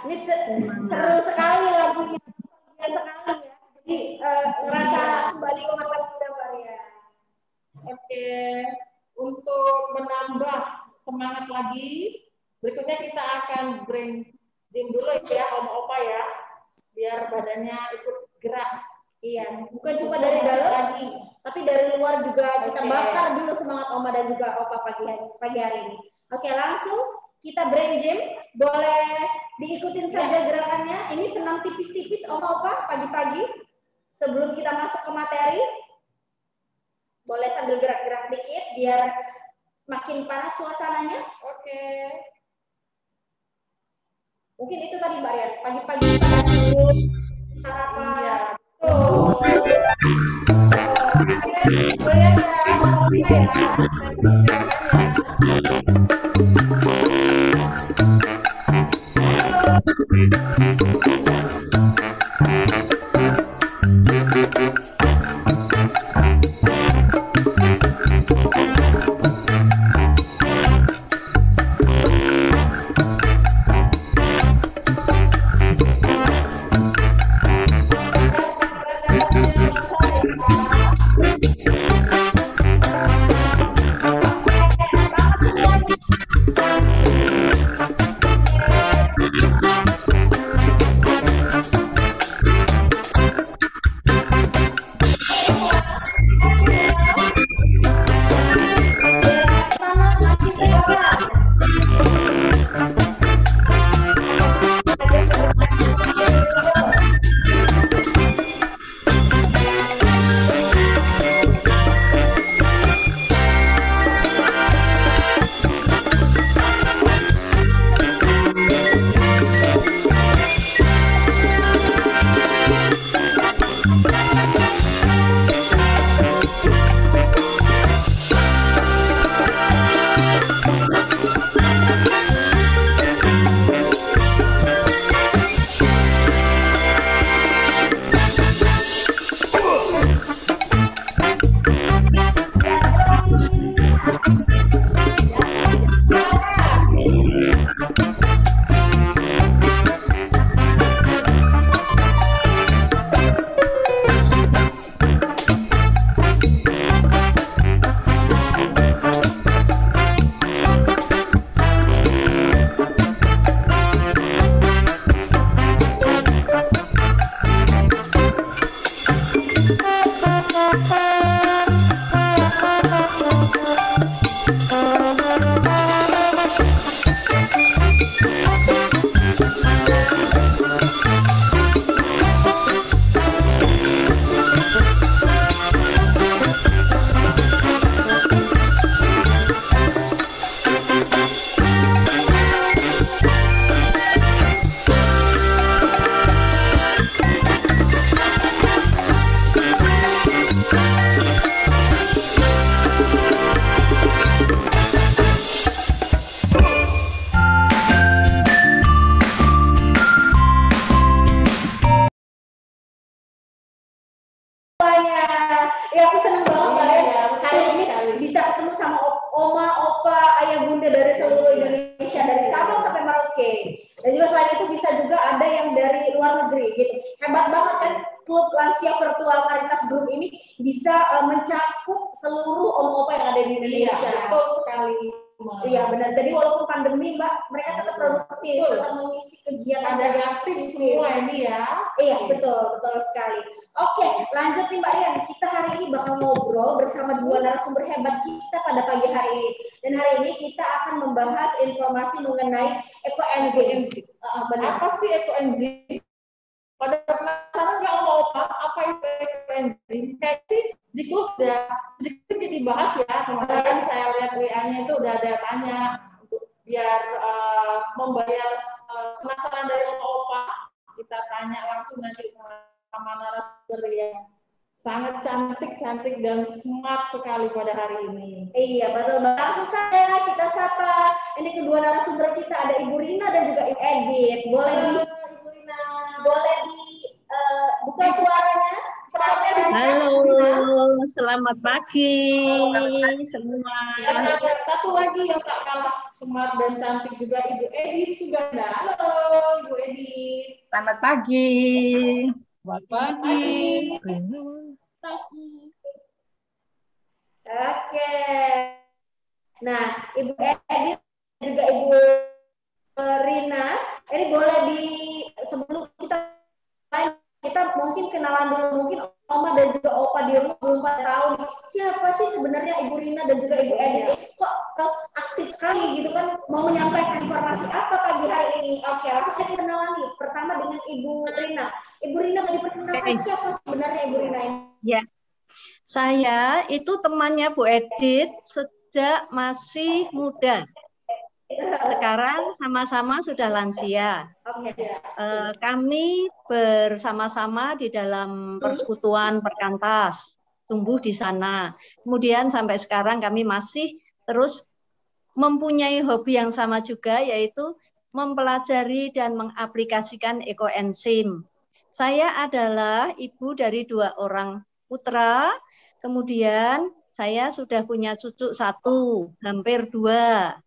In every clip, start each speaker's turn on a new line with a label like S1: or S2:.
S1: Ini seru sekali lagunya, sekali ya. Jadi ngerasa kembali ke masa muda Mbak Rian.
S2: Oke, untuk menambah semangat lagi, berikutnya kita akan bring gym dulu ya, Om Opa ya, biar badannya ikut gerak.
S1: Iya, bukan cuma dari dalam lagi, tapi dari luar juga kita bakar dulu semangat Oma dan juga Opa pagi hari ini. Oke, langsung kita brain gym. Boleh diikutin saja gerakannya. Ini senam tipis-tipis Oma Opa pagi-pagi sebelum kita masuk ke materi. Boleh sambil gerak-gerak dikit biar makin panas suasananya. Oke. Mungkin itu tadi Mbak Rian, pagi-pagi pada sibuk sarapan. Ya aku senang banget hari ini bisa ketemu sama Oma, Opa, Ayah Bunda dari seluruh Indonesia, dari Sabang sampai Merauke. Dan juga selain itu bisa juga ada yang dari luar negeri gitu. Hebat banget kan klub lansia virtual Caritas Group ini bisa mencakup seluruh Oma Opa yang ada di Indonesia.
S2: Iya, betul sekali.
S1: Iya benar. Jadi walaupun pandemi Mbak, mereka tetap produktif, tetap mengisi kegiatan
S2: ada aktif semua ini ya.
S1: Iya betul sekali. Oke, lanjut nih Mbak Rian. Kita hari ini bakal ngobrol bersama dua narasumber hebat kita pada pagi hari ini. Dan hari ini kita akan membahas informasi mengenai ekoenzim.
S2: Apa sih ekoenzim? Pada penasaran nggak mau apa itu ekoenzim? Kayak sih di klub sudah sedikit dibahas ya. Kemarin saya lihat WA-nya itu udah ada tanya untuk biar membayar penasaran dari opa. Kita tanya langsung nanti sama narasumber yang sangat cantik dan smart sekali pada hari ini.
S1: Iya betul. Langsung saja kita sapa. Ini kedua narasumber kita ada Ibu Rina dan juga Ibu Edith. Boleh
S2: Ibu Rina.
S1: Boleh buka suaranya?
S3: Halo. selamat pagi semua.
S2: Dan ada satu lagi yang tak kalah smart dan cantik juga, Ibu Edith Suganda. Halo, Ibu Edith.
S4: Selamat pagi.
S2: Selamat pagi.
S1: Oke. Nah, Ibu Edith juga Ibu Rina, ini boleh sebelum kita mungkin kenalan dulu, mungkin Oma dan juga Opa di rumah belum pada tahu nih, siapa sih sebenarnya Ibu Rina dan juga Ibu Edith, kok aktif sekali gitu kan, mau menyampaikan informasi apa pagi hari ini. Oke, langsung kita kenalan nih. Pertama dengan Ibu Rina. Ibu Rina mau diperkenalkan siapa sebenarnya Ibu Rina ini?
S3: Ya, saya itu temannya Bu Edith sejak masih muda. Sekarang sama-sama sudah lansia. Kami bersama-sama di dalam persekutuan Perkantas, tumbuh di sana. Kemudian sampai sekarang kami masih terus mempunyai hobi yang sama juga, yaitu mempelajari dan mengaplikasikan ekoenzim. Saya adalah ibu dari 2 orang putra, kemudian saya sudah punya cucu 1, hampir 2.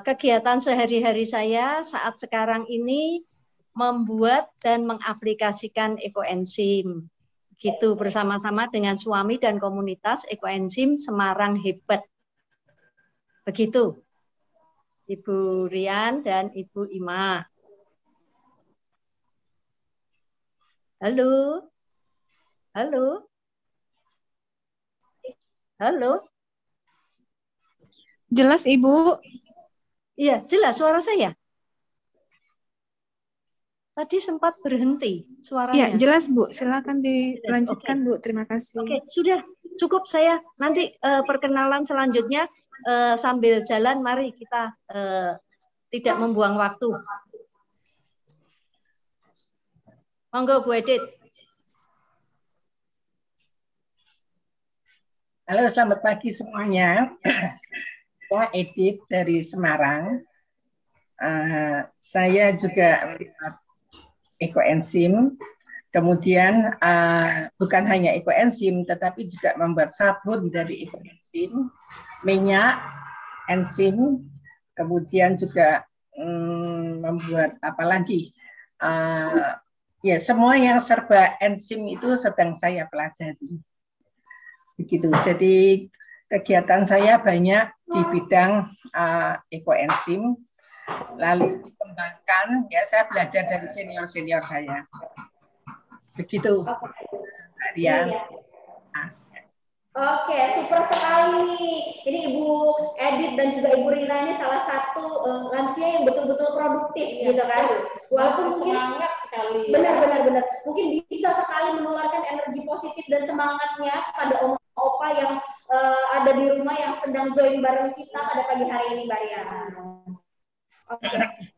S3: Kegiatan sehari-hari saya saat sekarang ini membuat dan mengaplikasikan ekoenzim. Gitu, bersama-sama dengan suami dan komunitas ekoenzim Semarang Hebat. Begitu, Ibu Rian dan Ibu Ima. Halo. Halo. Halo.
S5: Jelas, Ibu?
S3: Iya, jelas suara saya. Tadi sempat berhenti suaranya.
S5: Iya, jelas, Bu. Silakan dilanjutkan, Bu. Terima kasih.
S3: Oke, sudah cukup saya. Nanti perkenalan selanjutnya sambil jalan, mari kita tidak membuang waktu. Monggo, Bu Edith.
S4: Halo, selamat pagi semuanya. Saya Edith dari Semarang. Saya juga ekoenzim. Kemudian bukan hanya ekoenzim, tetapi juga membuat sabun dari ekoenzim, minyak, enzim, kemudian juga membuat apa lagi? Ya, semua yang serba enzim itu sedang saya pelajari. Begitu. Jadi kegiatan saya banyak di bidang ekoenzim, lalu dikembangkan. Ya, saya belajar dari senior-senior saya. Begitu, Mbak Rian.
S1: Oke, super sekali nih. Ini Ibu Edith dan juga Ibu Rina ini salah satu lansia yang betul-betul produktif, gitu kan. Walaupun mungkin benar. Mungkin bisa sekali menularkan energi positif dan semangatnya kepada opa yang ada di rumah yang sedang join bareng kita pada pagi hari ini, Mbak Riana.
S2: Oke.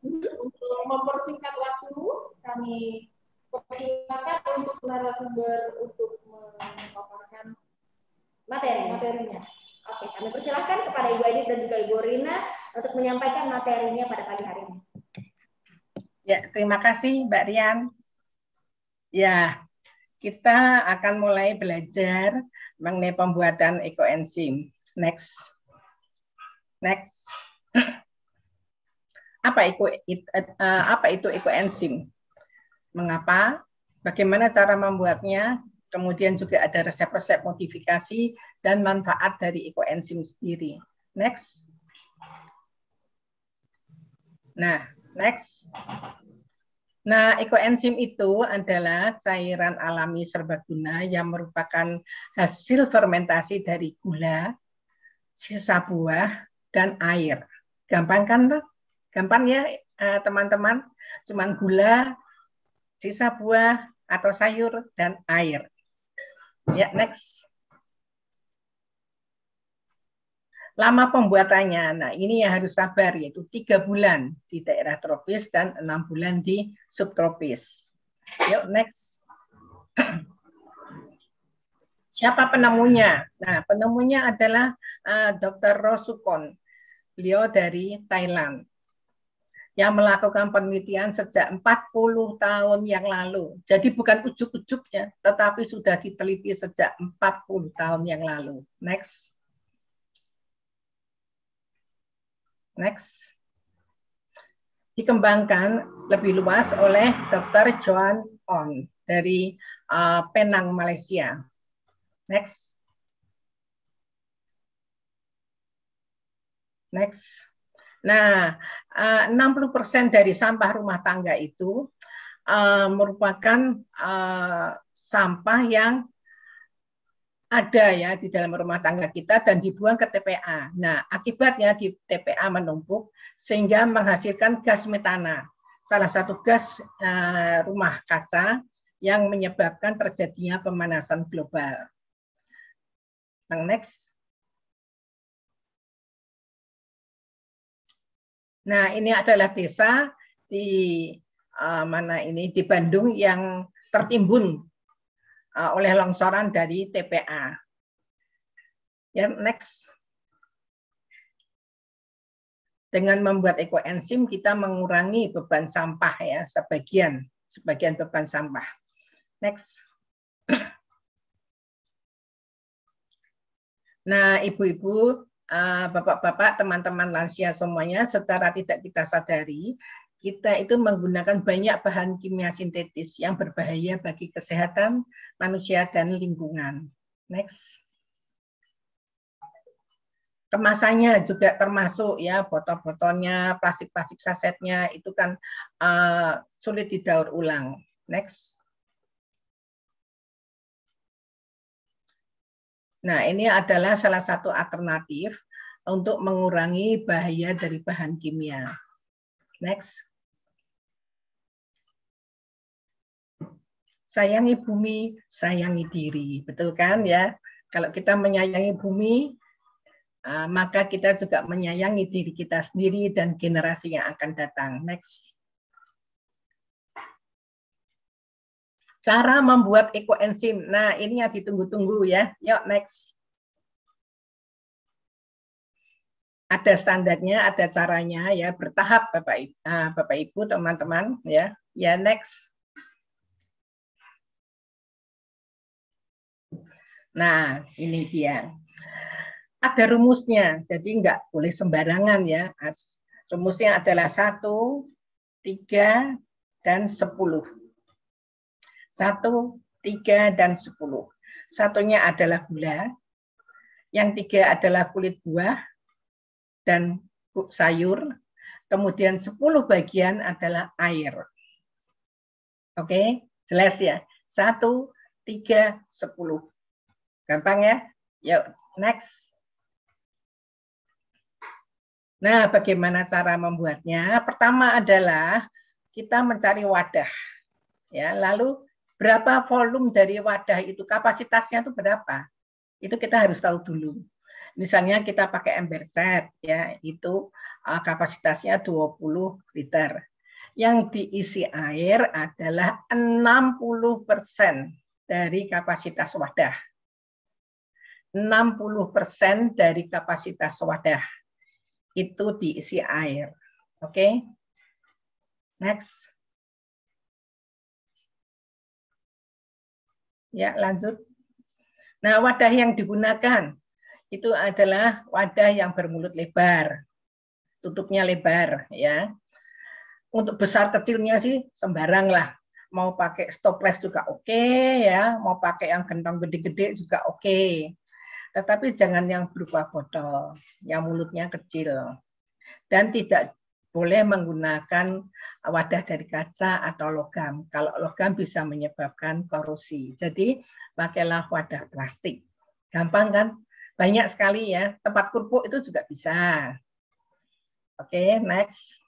S2: Untuk mempersingkat waktu, kami persilakan untuk narasumber untuk memaparkan materinya. Oke, kami persilahkan kepada Ibu Edith dan juga Ibu Rina untuk menyampaikan materinya pada pagi hari ini.
S4: Ya, terima kasih Mbak Rian. Ya, kita akan mulai belajar mengenai pembuatan ekoenzim. Next. Apa itu ekoenzim? Mengapa? Bagaimana cara membuatnya? Kemudian juga ada resep-resep modifikasi dan manfaat dari ekoenzim sendiri. Next. Nah, ekoenzim itu adalah cairan alami serbaguna yang merupakan hasil fermentasi dari gula, sisa buah, dan air. Gampang kan? Gampang ya, teman-teman? Cuman gula, sisa buah, atau sayur, dan air. Ya, next. Lama pembuatannya, nah ini yang harus sabar, yaitu 3 bulan di daerah tropis dan 6 bulan di subtropis. Yuk, next. Siapa penemunya? Nah, penemunya adalah Dr. Rosukon. Beliau dari Thailand. yang melakukan penelitian sejak 40 tahun yang lalu. Jadi bukan ujuk-ujuk ya, tetapi sudah diteliti sejak 40 tahun yang lalu. Next. Next. Dikembangkan lebih luas oleh Dr. Joan On dari Penang, Malaysia. Next. Next. Nah, 60% dari sampah rumah tangga itu merupakan sampah yang ada ya di dalam rumah tangga kita dan dibuang ke TPA. Nah, akibatnya di TPA menumpuk sehingga menghasilkan gas metana, salah satu gas rumah kaca yang menyebabkan terjadinya pemanasan global. Next. Nah, ini adalah desa di mana ini di Bandung yang tertimbun oleh longsoran dari TPA. Ya, next. Dengan membuat ekoenzim kita mengurangi beban sampah ya, sebagian beban sampah. Next. Nah, ibu-ibu, bapak-bapak, teman-teman lansia semuanya, secara tidak kita sadari, kita itu menggunakan banyak bahan kimia sintetis yang berbahaya bagi kesehatan manusia dan lingkungan. Next. Kemasannya juga termasuk ya, botol-botolnya, plastik-plastik sasetnya itu kan sulit didaur ulang. Next. Nah, ini adalah salah satu alternatif untuk mengurangi bahaya dari bahan kimia. Next. Sayangi bumi, sayangi diri. Betul kan ya? Kalau kita menyayangi bumi, maka kita juga menyayangi diri kita sendiri dan generasi yang akan datang. Next. Cara membuat ekoenzim. Nah, ini yang ditunggu-tunggu ya. Yuk, next. Ada standarnya, ada caranya ya, bertahap Bapak Ibu, teman-teman ya. Ya, next. Nah, ini dia. Ada rumusnya, jadi nggak boleh sembarangan ya. Rumusnya adalah 1, 3, dan 10. 1, 3, dan 10. Satunya adalah gula, yang 3 adalah kulit buah dan sayur, kemudian 10 bagian adalah air. Oke, jelas ya? 1, 3, 10. Gampang ya? Yuk, next. Nah, bagaimana cara membuatnya? Pertama adalah kita mencari wadah. Ya, lalu berapa volume dari wadah itu? Kapasitasnya itu berapa? Itu kita harus tahu dulu. Misalnya kita pakai ember cat, ya, itu kapasitasnya 20 liter. Yang diisi air adalah 60% dari kapasitas wadah. 60% dari kapasitas wadah itu diisi air. Oke. Next. Ya, lanjut. Nah, wadah yang digunakan itu adalah wadah yang bermulut lebar. Tutupnya lebar ya. Untuk besar kecilnya sih sembarang lah. Mau pakai stopless juga oke ya, mau pakai yang gentong gede-gede juga oke. Tetapi jangan yang berupa botol, yang mulutnya kecil. Dan tidak boleh menggunakan wadah dari kaca atau logam. Kalau logam bisa menyebabkan korosi. Jadi pakailah wadah plastik. Gampang kan? Banyak sekali ya. Tempat kerupuk itu juga bisa. Oke, next.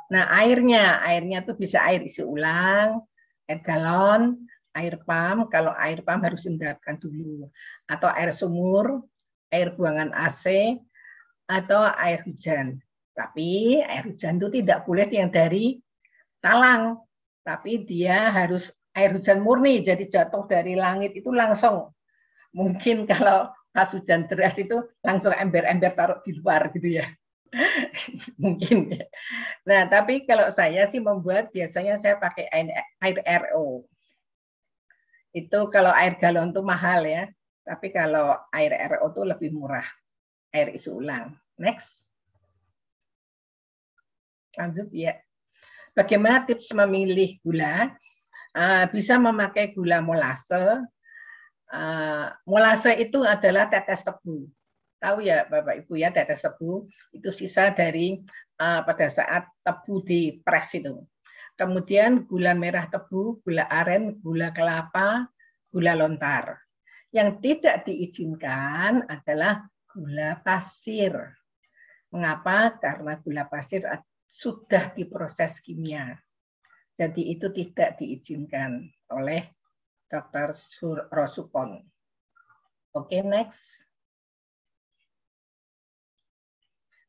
S4: Nah, airnya tuh bisa air isi ulang, air galon, air pump, kalau air pump harus diendapkan dulu, atau air sumur, air buangan AC, atau air hujan. Tapi air hujan itu tidak boleh yang dari talang, tapi dia harus air hujan murni, jadi jatuh dari langit itu langsung. Mungkin kalau pas hujan deras itu langsung ember-ember taruh di luar gitu ya. Mungkin ya. Nah, tapi kalau saya sih membuat biasanya saya pakai air RO. Itu kalau air galon tuh mahal ya. Tapi kalau air RO tuh lebih murah. Air isi ulang. Next. Lanjut ya. Bagaimana tips memilih gula? Bisa memakai gula molase. Molase itu adalah tetes tebu. Tahu ya Bapak Ibu ya, tetes tebu itu sisa dari pada saat tebu dipres itu. Kemudian gula merah tebu, gula aren, gula kelapa, gula lontar. Yang tidak diizinkan adalah gula pasir. Mengapa? Karena gula pasir sudah diproses kimia. Jadi itu tidak diizinkan oleh Dr. Rosupon. Oke, next.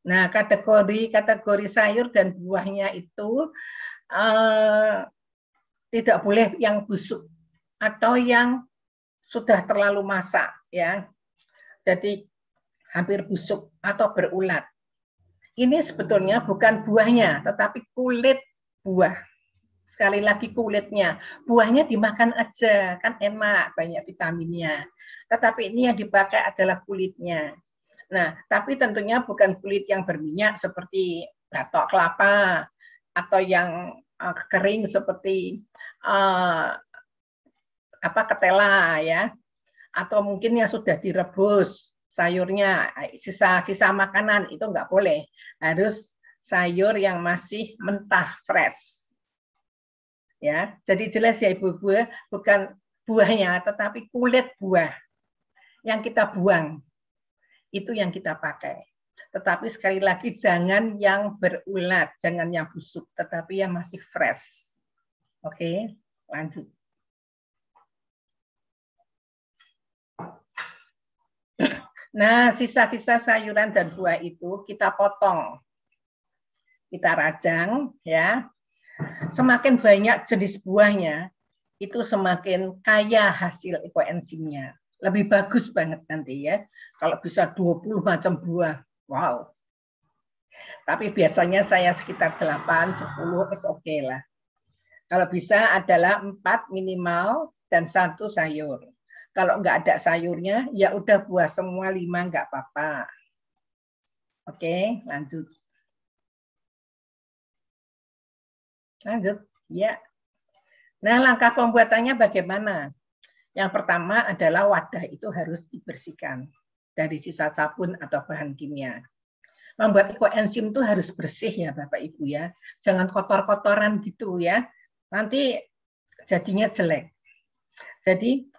S4: Nah, kategori sayur dan buahnya itu tidak boleh yang busuk atau yang sudah terlalu masak ya. Jadi hampir busuk atau berulat. Ini sebetulnya bukan buahnya, tetapi kulit buah. Sekali lagi kulitnya. Buahnya dimakan aja, kan enak, banyak vitaminnya. Tetapi ini yang dipakai adalah kulitnya. Nah, tapi tentunya bukan kulit yang berminyak seperti batok kelapa atau yang kering seperti ketela ya. Atau mungkin yang sudah direbus sayurnya, sisa makanan itu enggak boleh. Harus sayur yang masih mentah, fresh. Ya, jadi jelas ya Ibu-ibu, bukan buahnya tetapi kulit buah yang kita buang. Itu yang kita pakai. Tetapi sekali lagi jangan yang berulat, jangan yang busuk, tetapi yang masih fresh. Oke, lanjut. Nah, sisa-sisa sayuran dan buah itu kita potong. Kita rajang ya. Semakin banyak jenis buahnya, itu semakin kaya hasil ekoenzimnya. Lebih bagus banget nanti ya. Kalau bisa 20 macam buah. Wow. Tapi biasanya saya sekitar 8, 10 is oke lah. Kalau bisa adalah 4 minimal dan 1 sayur. Kalau nggak ada sayurnya, ya udah buah semua 5 nggak apa-apa. Oke, lanjut. Lanjut, ya. Nah, langkah pembuatannya bagaimana? Yang pertama adalah wadah itu harus dibersihkan dari sisa sabun atau bahan kimia. Membuat ekoenzim itu harus bersih ya Bapak Ibu ya. Jangan kotor-kotoran gitu ya. Nanti jadinya jelek. Jadi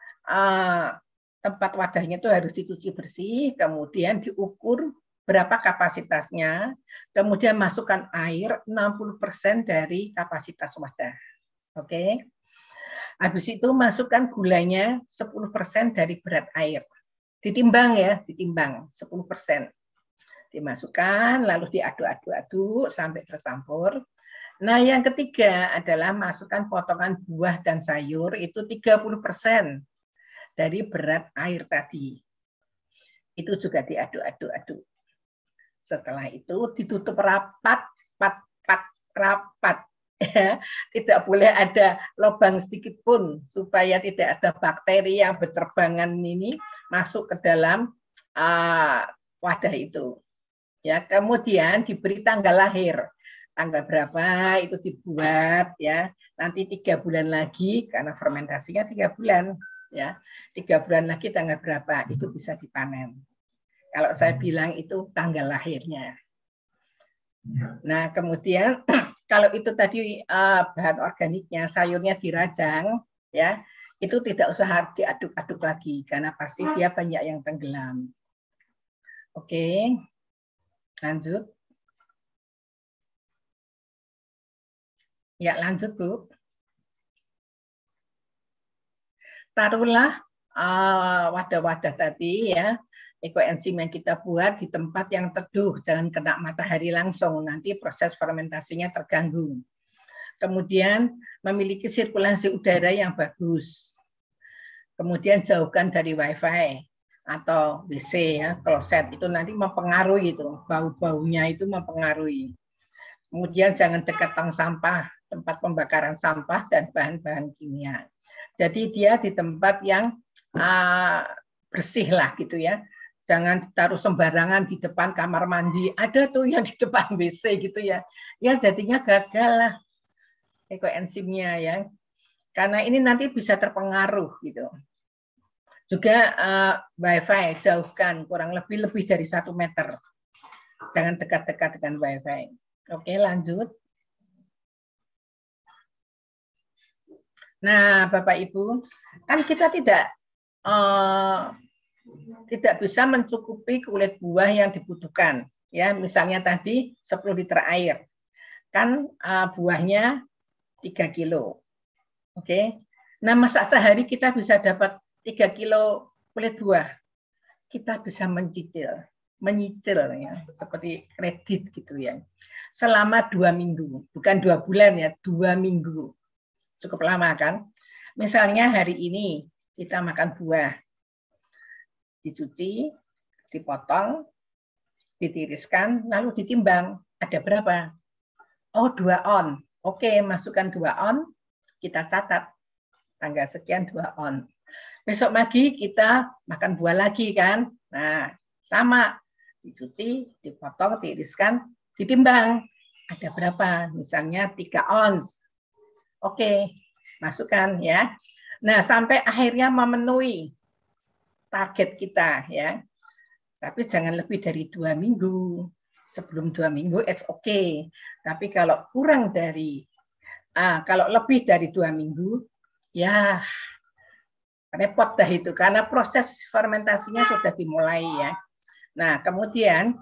S4: tempat wadahnya itu harus dicuci bersih, kemudian diukur berapa kapasitasnya, kemudian masukkan air 60% dari kapasitas wadah. Oke. Habis itu masukkan gulanya 10% dari berat air. Ditimbang ya, ditimbang 10%. Dimasukkan, lalu diaduk-aduk-aduk sampai tercampur. Nah, yang ketiga adalah masukkan potongan buah dan sayur itu 30% dari berat air tadi. Itu juga diaduk-aduk-aduk. Setelah itu ditutup rapat, rapat. Ya, tidak boleh ada lubang sedikit pun supaya tidak ada bakteri yang berterbangan ini masuk ke dalam wadah itu. Ya, kemudian diberi tanggal lahir. Tanggal berapa itu dibuat ya. Nanti 3 bulan lagi karena fermentasinya 3 bulan ya. 3 bulan lagi tanggal berapa itu bisa dipanen. Kalau saya bilang itu tanggal lahirnya. Nah, kemudian kalau itu tadi bahan organiknya, sayurnya dirajang, ya, itu tidak usah diaduk-aduk lagi karena pasti dia banyak yang tenggelam. Oke, lanjut. Ya, lanjut Bu. Taruhlah wadah-wadah tadi ya. Ekoenzim yang kita buat di tempat yang teduh, jangan kena matahari langsung, nanti proses fermentasinya terganggu. Kemudian memiliki sirkulasi udara yang bagus. Kemudian jauhkan dari wifi. atau WC ya, kloset itu nanti mempengaruhi itu, bau-baunya itu mempengaruhi. Kemudian jangan dekat tong sampah, tempat pembakaran sampah dan bahan-bahan kimia. Jadi dia di tempat yang bersih lah gitu ya. Jangan taruh sembarangan di depan kamar mandi. Ada tuh yang di depan WC gitu ya. Ya jadinya gagal lah ekoenzimnya ya. Karena ini nanti bisa terpengaruh gitu. Juga WiFi jauhkan kurang lebih dari 1 meter. Jangan dekat-dekat dengan WiFi. Oke, lanjut. Nah, Bapak Ibu, kan kita tidak bisa mencukupi kulit buah yang dibutuhkan. Ya, misalnya tadi 10 liter air. Kan buahnya 3 kilo. Oke. Nah, masa sehari kita bisa dapat 3 kilo kulit buah? Kita bisa menyicil ya, seperti kredit gitu ya. Selama 2 minggu, bukan 2 bulan ya, 2 minggu. Cukup lama kan? Misalnya hari ini kita makan buah, dicuci, dipotong, ditiriskan, lalu ditimbang. Ada berapa? Oh, 2 on. Oke, masukkan 2 on, kita catat. Tanggal sekian 2 on. Besok pagi kita makan buah lagi kan? Nah, sama. Dicuci, dipotong, ditiriskan, ditimbang. Ada berapa? Misalnya 3 ons. Oke, masukkan ya. Nah, sampai akhirnya memenuhi target kita ya. Tapi jangan lebih dari 2 minggu. Sebelum 2 minggu, it's okay. Tapi kalau kurang dari, kalau lebih dari 2 minggu, ya repot dah itu. Karena proses fermentasinya sudah dimulai ya. Nah, kemudian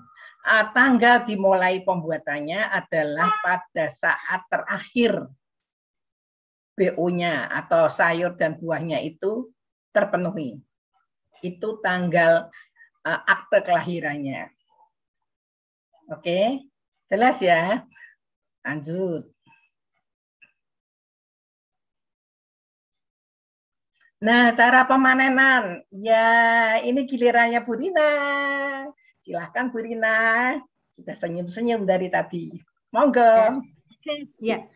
S4: tanggal dimulai pembuatannya adalah pada saat terakhir BO-nya atau sayur dan buahnya itu terpenuhi. Itu tanggal akte kelahirannya. Oke, jelas ya? Lanjut. Nah, cara pemanenan. Ya, ini gilirannya Bu Rina. Silahkan Bu Rina. Sudah senyum-senyum dari tadi. Monggo.
S3: Ya.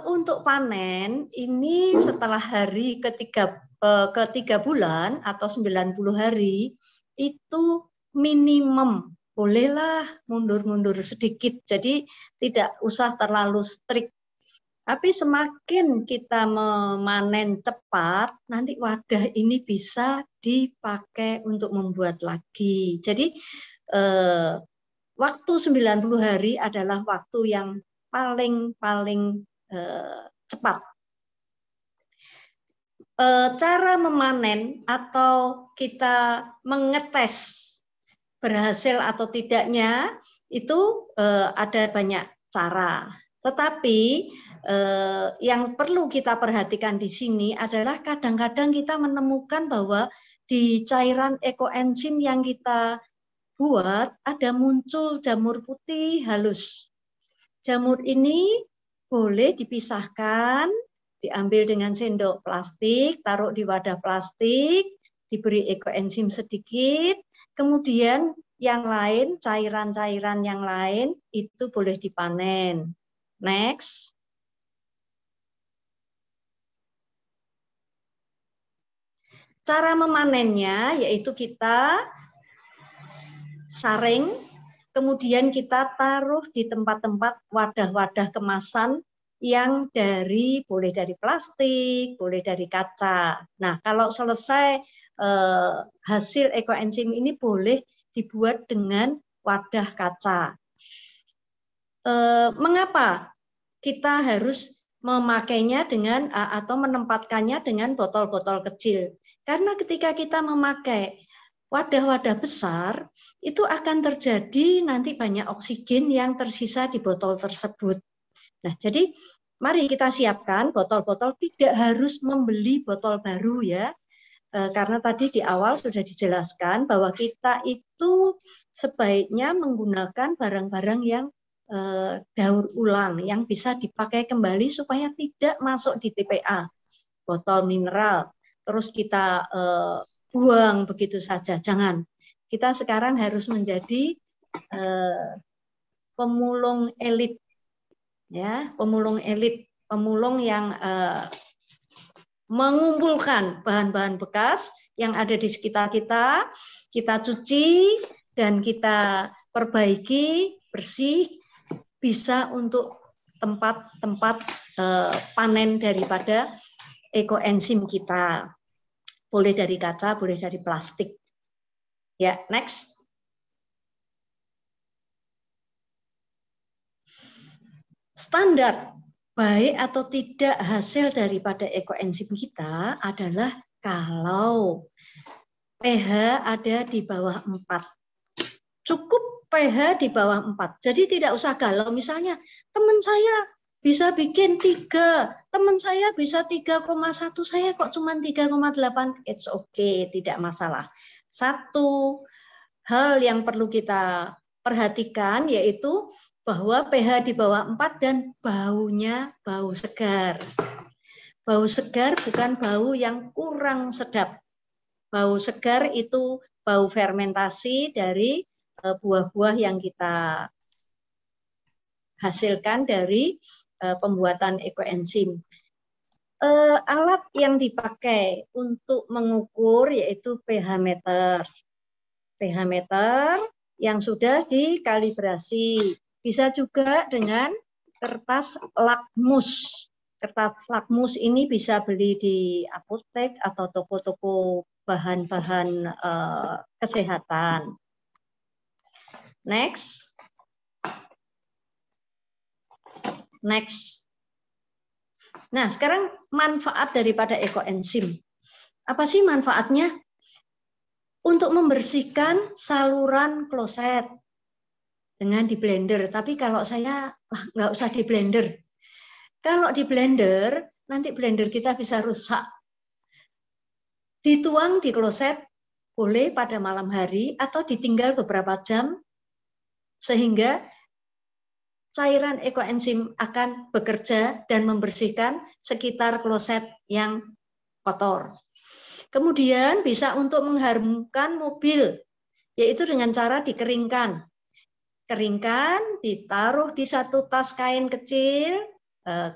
S3: Untuk panen ini setelah hari ke-3 bulan atau 90 hari itu minimum, bolehlah mundur-mundur sedikit, jadi tidak usah terlalu strict. Tapi semakin kita memanen cepat, nanti wadah ini bisa dipakai untuk membuat lagi. Jadi waktu 90 hari adalah waktu yang paling cepat. Cara memanen atau kita mengetes berhasil atau tidaknya itu ada banyak cara. Tetapi yang perlu kita perhatikan di sini adalah kadang-kadang kita menemukan bahwa di cairan ekoenzim yang kita buat ada muncul jamur putih halus. Jamur ini boleh dipisahkan, diambil dengan sendok plastik, taruh di wadah plastik, diberi ekoenzim sedikit, kemudian yang lain, cairan-cairan yang lain itu boleh dipanen. Next. Cara memanennya yaitu kita saring, kemudian kita taruh di tempat-tempat wadah-wadah kemasan yang boleh dari plastik, boleh dari kaca. Nah, kalau selesai hasil ekoenzim ini boleh dibuat dengan wadah kaca. Mengapa kita harus memakainya dengan atau menempatkannya dengan botol-botol kecil? Karena ketika kita memakai wadah-wadah besar, itu akan terjadi nanti banyak oksigen yang tersisa di botol tersebut. Nah, jadi mari kita siapkan botol-botol, tidak harus membeli botol baru ya. Karena tadi di awal sudah dijelaskan bahwa kita itu sebaiknya menggunakan barang-barang yang daur ulang, yang bisa dipakai kembali supaya tidak masuk di TPA. Botol mineral, terus kita buang begitu saja. Jangan. Kita sekarang harus menjadi pemulung elit, ya, pemulung elit, pemulung yang mengumpulkan bahan-bahan bekas yang ada di sekitar kita, kita cuci dan kita perbaiki bersih, bisa untuk tempat-tempat panen daripada ekoenzim kita. Boleh dari kaca, boleh dari plastik. Ya, next. Standar baik atau tidak hasil daripada ekoenzim kita adalah kalau pH ada di bawah 4. Cukup pH di bawah 4. Jadi tidak usah galau. Misalnya teman saya bisa bikin 3, teman saya bisa 3,1, saya kok cuma 3,8. It's okay, tidak masalah. Satu hal yang perlu kita perhatikan yaitu bahwa pH di bawah 4 dan baunya bau segar. Bau segar bukan bau yang kurang sedap. Bau segar itu bau fermentasi dari buah-buah yang kita hasilkan dari pembuatan ekoenzim. Alat yang dipakai untuk mengukur yaitu pH meter. pH meter yang sudah dikalibrasi. Bisa juga dengan kertas lakmus. Kertas lakmus ini bisa beli di apotek atau toko-toko bahan-bahan kesehatan. Next. Next. Nah, sekarang manfaat daripada ekoenzim. Apa sih manfaatnya? Untuk membersihkan saluran kloset dengan di blender. Tapi kalau saya nggak usah di blender. Kalau di blender, nanti blender kita bisa rusak. Dituang di kloset boleh pada malam hari atau ditinggal beberapa jam sehingga cairan ekoenzim akan bekerja dan membersihkan sekitar kloset yang kotor. Kemudian bisa untuk mengharumkan mobil, yaitu dengan cara dikeringkan. Keringkan, ditaruh di satu tas kain kecil,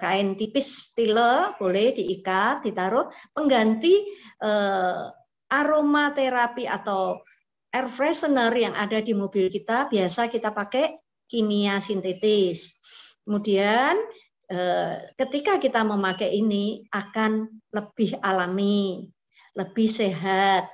S3: kain tipis tile, boleh diikat, ditaruh, pengganti aromaterapi atau air freshener yang ada di mobil kita, biasa kita pakai kimia sintetis. Kemudian ketika kita memakai ini akan lebih alami, lebih sehat.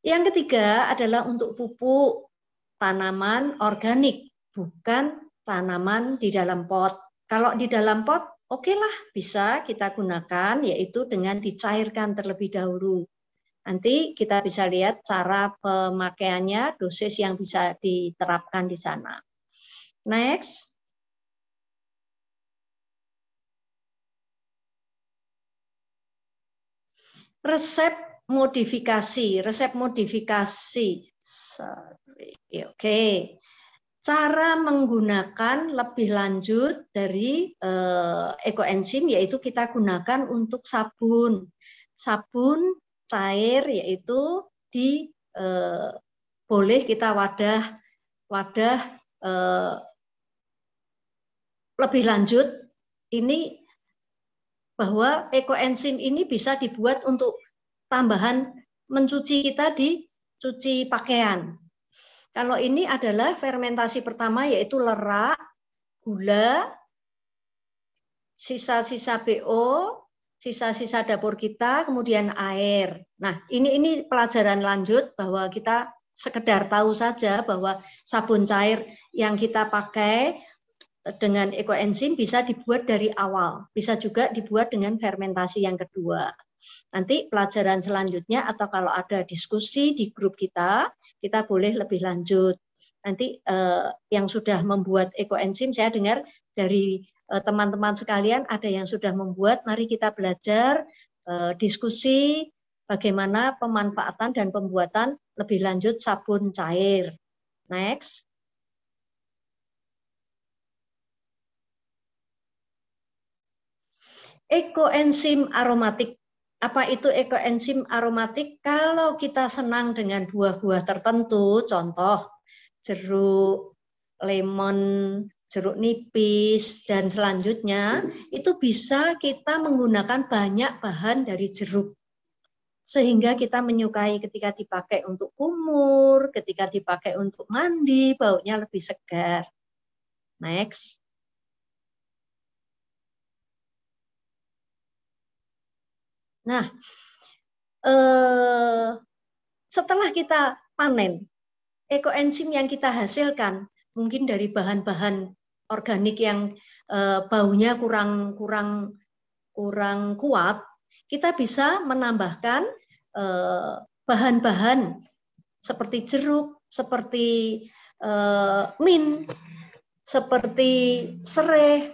S3: Yang ketiga adalah untuk pupuk tanaman organik, bukan tanaman di dalam pot. Kalau di dalam pot, oke lah, bisa kita gunakan, yaitu dengan dicairkan terlebih dahulu. Nanti kita bisa lihat cara pemakaiannya, dosis yang bisa diterapkan di sana. Next. Resep modifikasi. Oke. Cara menggunakan lebih lanjut dari ekoenzim yaitu kita gunakan untuk sabun. Sabun cair yaitu boleh kita wadah lebih lanjut ini bahwa ekoenzim ini bisa dibuat untuk tambahan mencuci kita di cuci pakaian. Kalau ini adalah fermentasi pertama yaitu lerak, gula, sisa-sisa BO, sisa-sisa dapur kita, kemudian air. Nah, ini pelajaran lanjut bahwa kita sekedar tahu saja bahwa sabun cair yang kita pakai dengan ekoenzim bisa dibuat dari awal, bisa juga dibuat dengan fermentasi yang kedua. Nanti pelajaran selanjutnya atau kalau ada diskusi di grup kita boleh lebih lanjut. Nanti yang sudah membuat ekoenzim, saya dengar dari teman-teman sekalian ada yang sudah membuat, mari kita belajar diskusi bagaimana pemanfaatan dan pembuatan lebih lanjut sabun cair. Next. Ekoenzim aromatik. Apa itu ekoenzim aromatik? Kalau kita senang dengan buah-buah tertentu, contoh jeruk, lemon, jeruk nipis, dan selanjutnya, itu bisa kita menggunakan banyak bahan dari jeruk. Sehingga kita menyukai ketika dipakai untuk kumur, ketika dipakai untuk mandi, baunya lebih segar. Next. Nah, setelah kita panen, ekoenzim yang kita hasilkan mungkin dari bahan-bahan organik yang baunya kurang kuat, kita bisa menambahkan bahan-bahan seperti jeruk, seperti mint, seperti serai,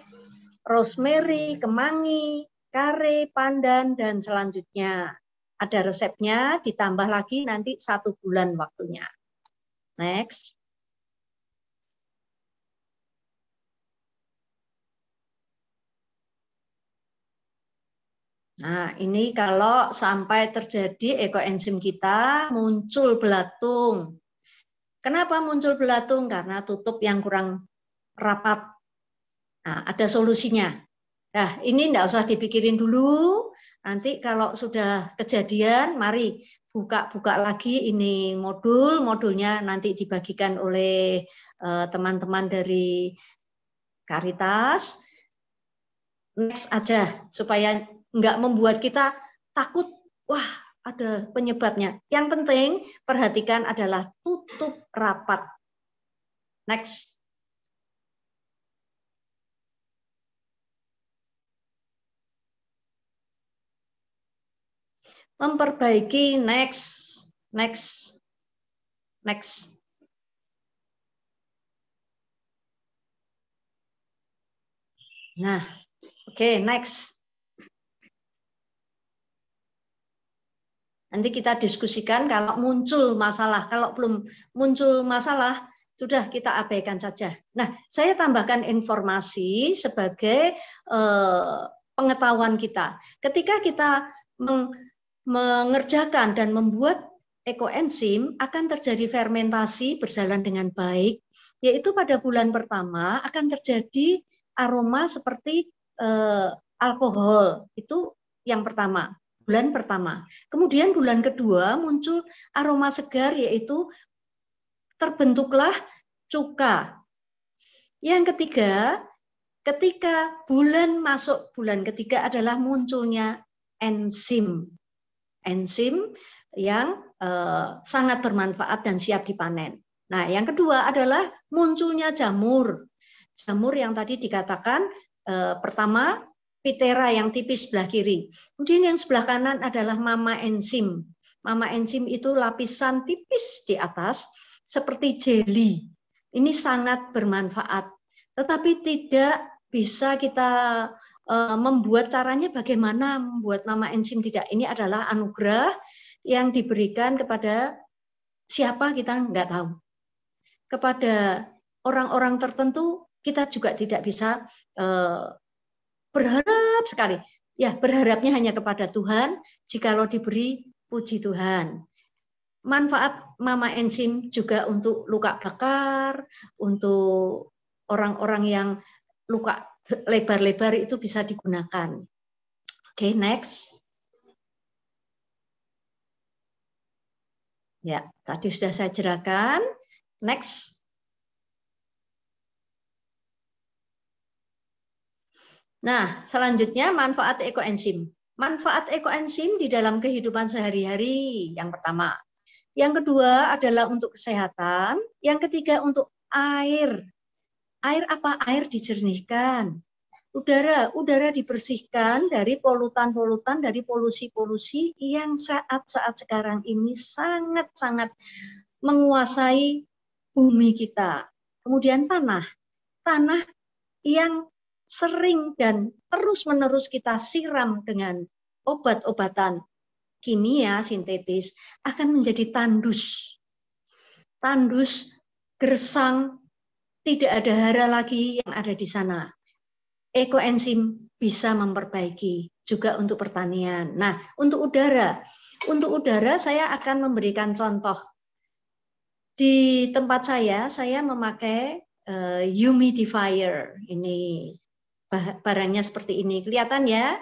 S3: rosemary, kemangi, kare, pandan, dan selanjutnya. Ada resepnya, ditambah lagi nanti 1 bulan waktunya. Next. Nah, ini kalau sampai terjadi ekoenzim kita muncul belatung. Kenapa muncul belatung? Karena tutup yang kurang rapat. Nah, ada solusinya. Nah, ini enggak usah dipikirin dulu. Nanti kalau sudah kejadian, mari buka lagi ini modulnya nanti dibagikan oleh teman-teman dari Caritas. Next aja, supaya enggak membuat kita takut, wah ada penyebabnya. Yang penting perhatikan adalah tutup rapat. Next. Memperbaiki, next. Nah, oke, next. Nanti kita diskusikan kalau muncul masalah. Kalau belum muncul masalah, sudah kita abaikan saja. Nah, saya tambahkan informasi sebagai pengetahuan kita. Ketika kita mengerjakan dan membuat ekoenzim, akan terjadi fermentasi berjalan dengan baik, yaitu pada bulan pertama akan terjadi aroma seperti alkohol. Itu yang pertama, bulan pertama. Kemudian bulan kedua muncul aroma segar, yaitu terbentuklah cuka. Yang ketiga, ketika masuk bulan ketiga adalah munculnya enzim yang sangat bermanfaat dan siap dipanen. Nah, yang kedua adalah munculnya jamur yang tadi dikatakan pertama Pitera yang tipis sebelah kiri. Kemudian yang sebelah kanan adalah mama enzim. Mama enzim itu lapisan tipis di atas seperti jeli. Ini sangat bermanfaat. Tetapi tidak bisa kita membuat caranya bagaimana membuat mama enzim tidak. Ini adalah anugerah yang diberikan kepada siapa kita nggak tahu. Kepada orang-orang tertentu kita juga tidak bisa berharap sekali. Ya, berharapnya hanya kepada Tuhan, jikalau diberi puji Tuhan. Manfaat mama enzim juga untuk luka bakar, untuk orang-orang yang luka lebar-lebar itu bisa digunakan. Oke, next. Ya, tadi sudah saya jelaskan. Next. Nah, selanjutnya manfaat ekoenzim. Manfaat ekoenzim di dalam kehidupan sehari-hari yang pertama. Yang kedua adalah untuk kesehatan. Yang ketiga untuk air. Air apa? Air dijernihkan. Udara dibersihkan dari polutan-polutan, dari polusi-polusi yang saat-saat sekarang ini sangat-sangat menguasai bumi kita. Kemudian tanah yang sering dan terus-menerus kita siram dengan obat-obatan kimia sintetis akan menjadi tandus. Tandus, gersang, tidak ada hara lagi yang ada di sana. Ekoenzim bisa memperbaiki. juga untuk pertanian. Nah, untuk udara saya akan memberikan contoh. Di tempat saya memakai humidifier. Ini barangnya seperti ini. Kelihatan ya,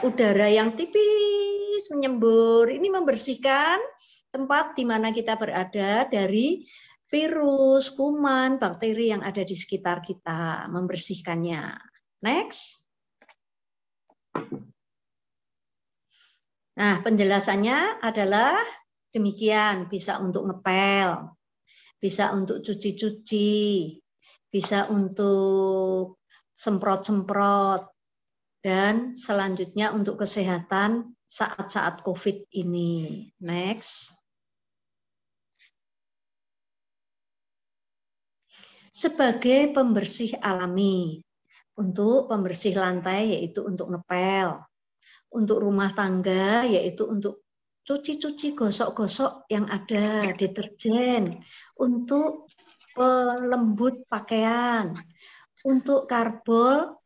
S3: udara yang tipis menyembur. Ini membersihkan tempat di mana kita berada dari virus, kuman, bakteri yang ada di sekitar kita, membersihkannya. Next. Nah, penjelasannya adalah demikian, bisa untuk ngepel, bisa untuk cuci-cuci, bisa untuk semprot-semprot, dan selanjutnya untuk kesehatan saat-saat COVID ini. Next. Sebagai pembersih alami, untuk pembersih lantai yaitu untuk ngepel, untuk rumah tangga yaitu untuk cuci-cuci, gosok-gosok yang ada, deterjen, untuk pelembut pakaian, untuk karbol,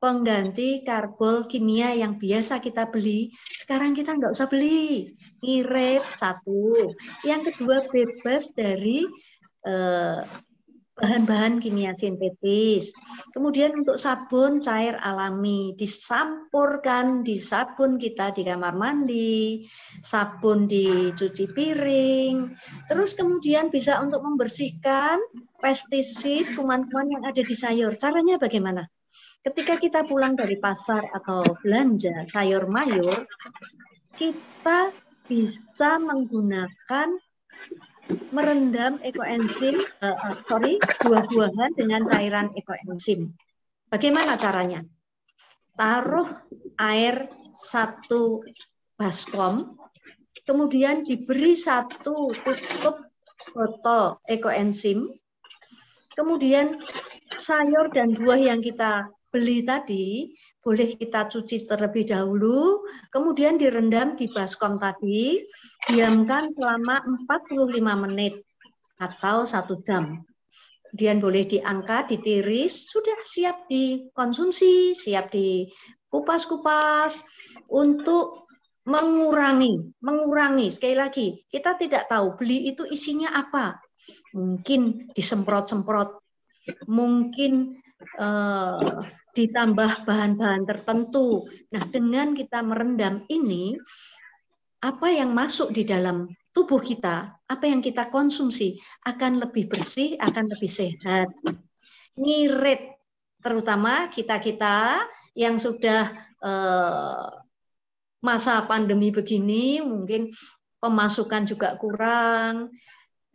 S3: pengganti karbol kimia yang biasa kita beli, sekarang kita nggak usah beli, irit satu. Yang kedua, bebas dari bahan-bahan kimia sintetis. Kemudian untuk sabun cair alami, disampurkan di sabun kita di kamar mandi, sabun di cuci piring, terus kemudian bisa untuk membersihkan pestisid, kuman-kuman yang ada di sayur. Caranya bagaimana? Ketika kita pulang dari pasar atau belanja sayur mayur, kita bisa menggunakan merendam buah-buahan dengan cairan ekoenzim. Bagaimana caranya? Taruh air 1 baskom, kemudian diberi 1 tutup botol ekoenzim, kemudian sayur dan buah yang kita beli tadi boleh kita cuci terlebih dahulu, kemudian direndam di baskom tadi, diamkan selama 45 menit atau 1 jam. Kemudian boleh diangkat, ditiris, sudah siap dikonsumsi, siap dikupas-kupas untuk mengurangi. Sekali lagi, kita tidak tahu beli itu isinya apa. Mungkin disemprot-semprot, mungkin ditambah bahan-bahan tertentu. Nah, dengan kita merendam ini, apa yang masuk di dalam tubuh kita, apa yang kita konsumsi akan lebih bersih, akan lebih sehat. Ngirit, terutama kita-kita yang sudah masa pandemi begini, mungkin pemasukan juga kurang.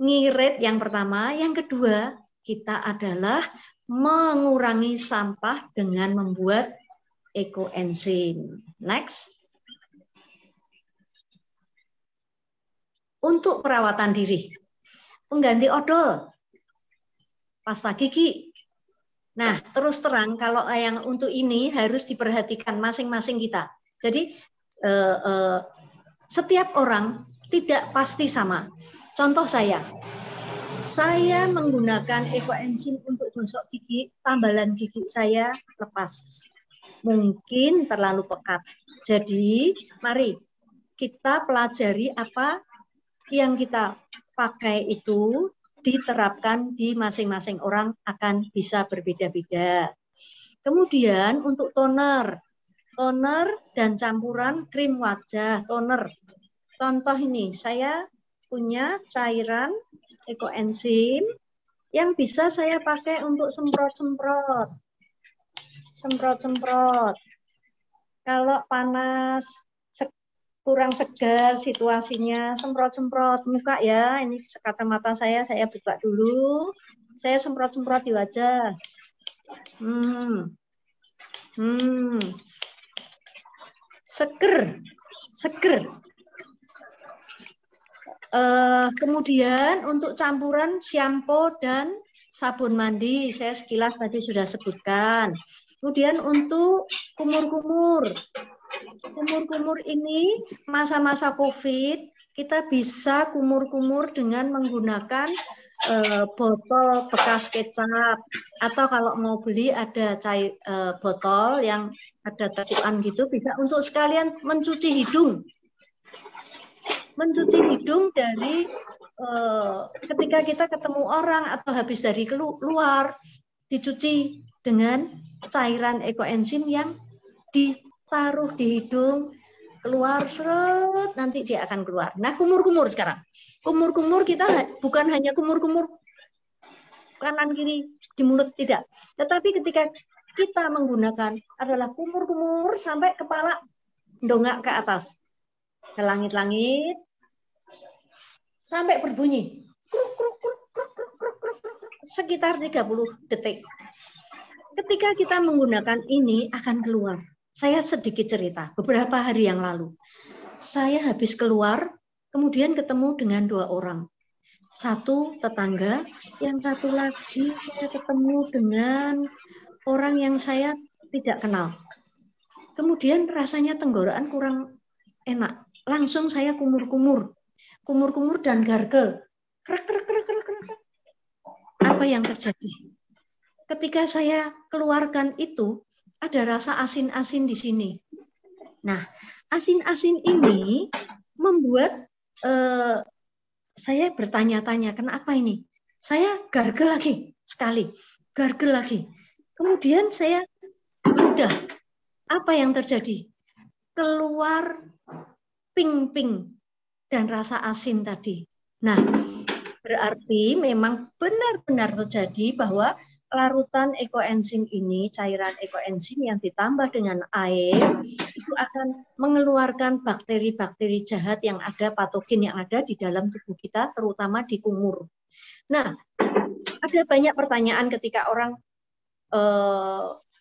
S3: Ngirit yang pertama, yang kedua, kita adalah mengurangi sampah dengan membuat ekoenzim. Next. Untuk perawatan diri, pengganti odol, pasta gigi. Nah, terus terang kalau yang untuk ini harus diperhatikan masing-masing kita. Jadi setiap orang tidak pasti sama. Contoh saya menggunakan ekoenzim untuk gosok gigi, tambalan gigi saya lepas. Mungkin terlalu pekat. Jadi, mari kita pelajari apa yang kita pakai itu diterapkan di masing-masing orang akan bisa berbeda-beda. Kemudian untuk toner dan campuran krim wajah, toner. Contoh ini, saya punya cairan ekoenzim yang bisa saya pakai untuk semprot-semprot. Kalau panas, kurang segar situasinya, semprot-semprot muka ya. Ini kacamata saya buka dulu. Saya semprot-semprot di wajah. Seger. Kemudian untuk campuran shampoo dan sabun mandi, saya sekilas tadi sudah sebutkan. Kemudian untuk kumur-kumur ini masa-masa COVID, kita bisa kumur-kumur dengan menggunakan botol bekas kecap, atau kalau mau beli ada botol yang ada tekukan gitu, bisa untuk sekalian mencuci hidung. Mencuci hidung dari ketika kita ketemu orang atau habis dari keluar, dicuci dengan cairan ekoenzim yang ditaruh di hidung, keluar seret, nanti dia akan keluar. Nah, kumur-kumur sekarang. Kumur-kumur kita bukan hanya kumur-kumur kanan kiri di mulut, tidak. Tetapi ketika kita menggunakan adalah kumur-kumur sampai kepala dongak ke atas, ke langit-langit, sampai berbunyi sekitar 30 detik. Ketika kita menggunakan ini akan keluar. Saya sedikit cerita, beberapa hari yang lalu. Saya habis keluar, kemudian ketemu dengan 2 orang. Satu tetangga, yang satu lagi saya ketemu dengan orang yang saya tidak kenal. Kemudian rasanya tenggorokan kurang enak. Langsung saya kumur-kumur dan gargel. Krek. Apa yang terjadi? Ketika saya keluarkan itu, ada rasa asin-asin di sini. Nah, asin-asin ini membuat saya bertanya-tanya, kenapa ini? Saya gargel lagi sekali, gargel lagi. Kemudian saya udah, apa yang terjadi? Keluar ping-ping dan rasa asin tadi. Nah, berarti memang benar-benar terjadi bahwa larutan ekoenzim ini, cairan ekoenzim yang ditambah dengan air, itu akan mengeluarkan bakteri-bakteri jahat yang ada, patogen yang ada di dalam tubuh kita, terutama di kumur. Nah, ada banyak pertanyaan ketika orang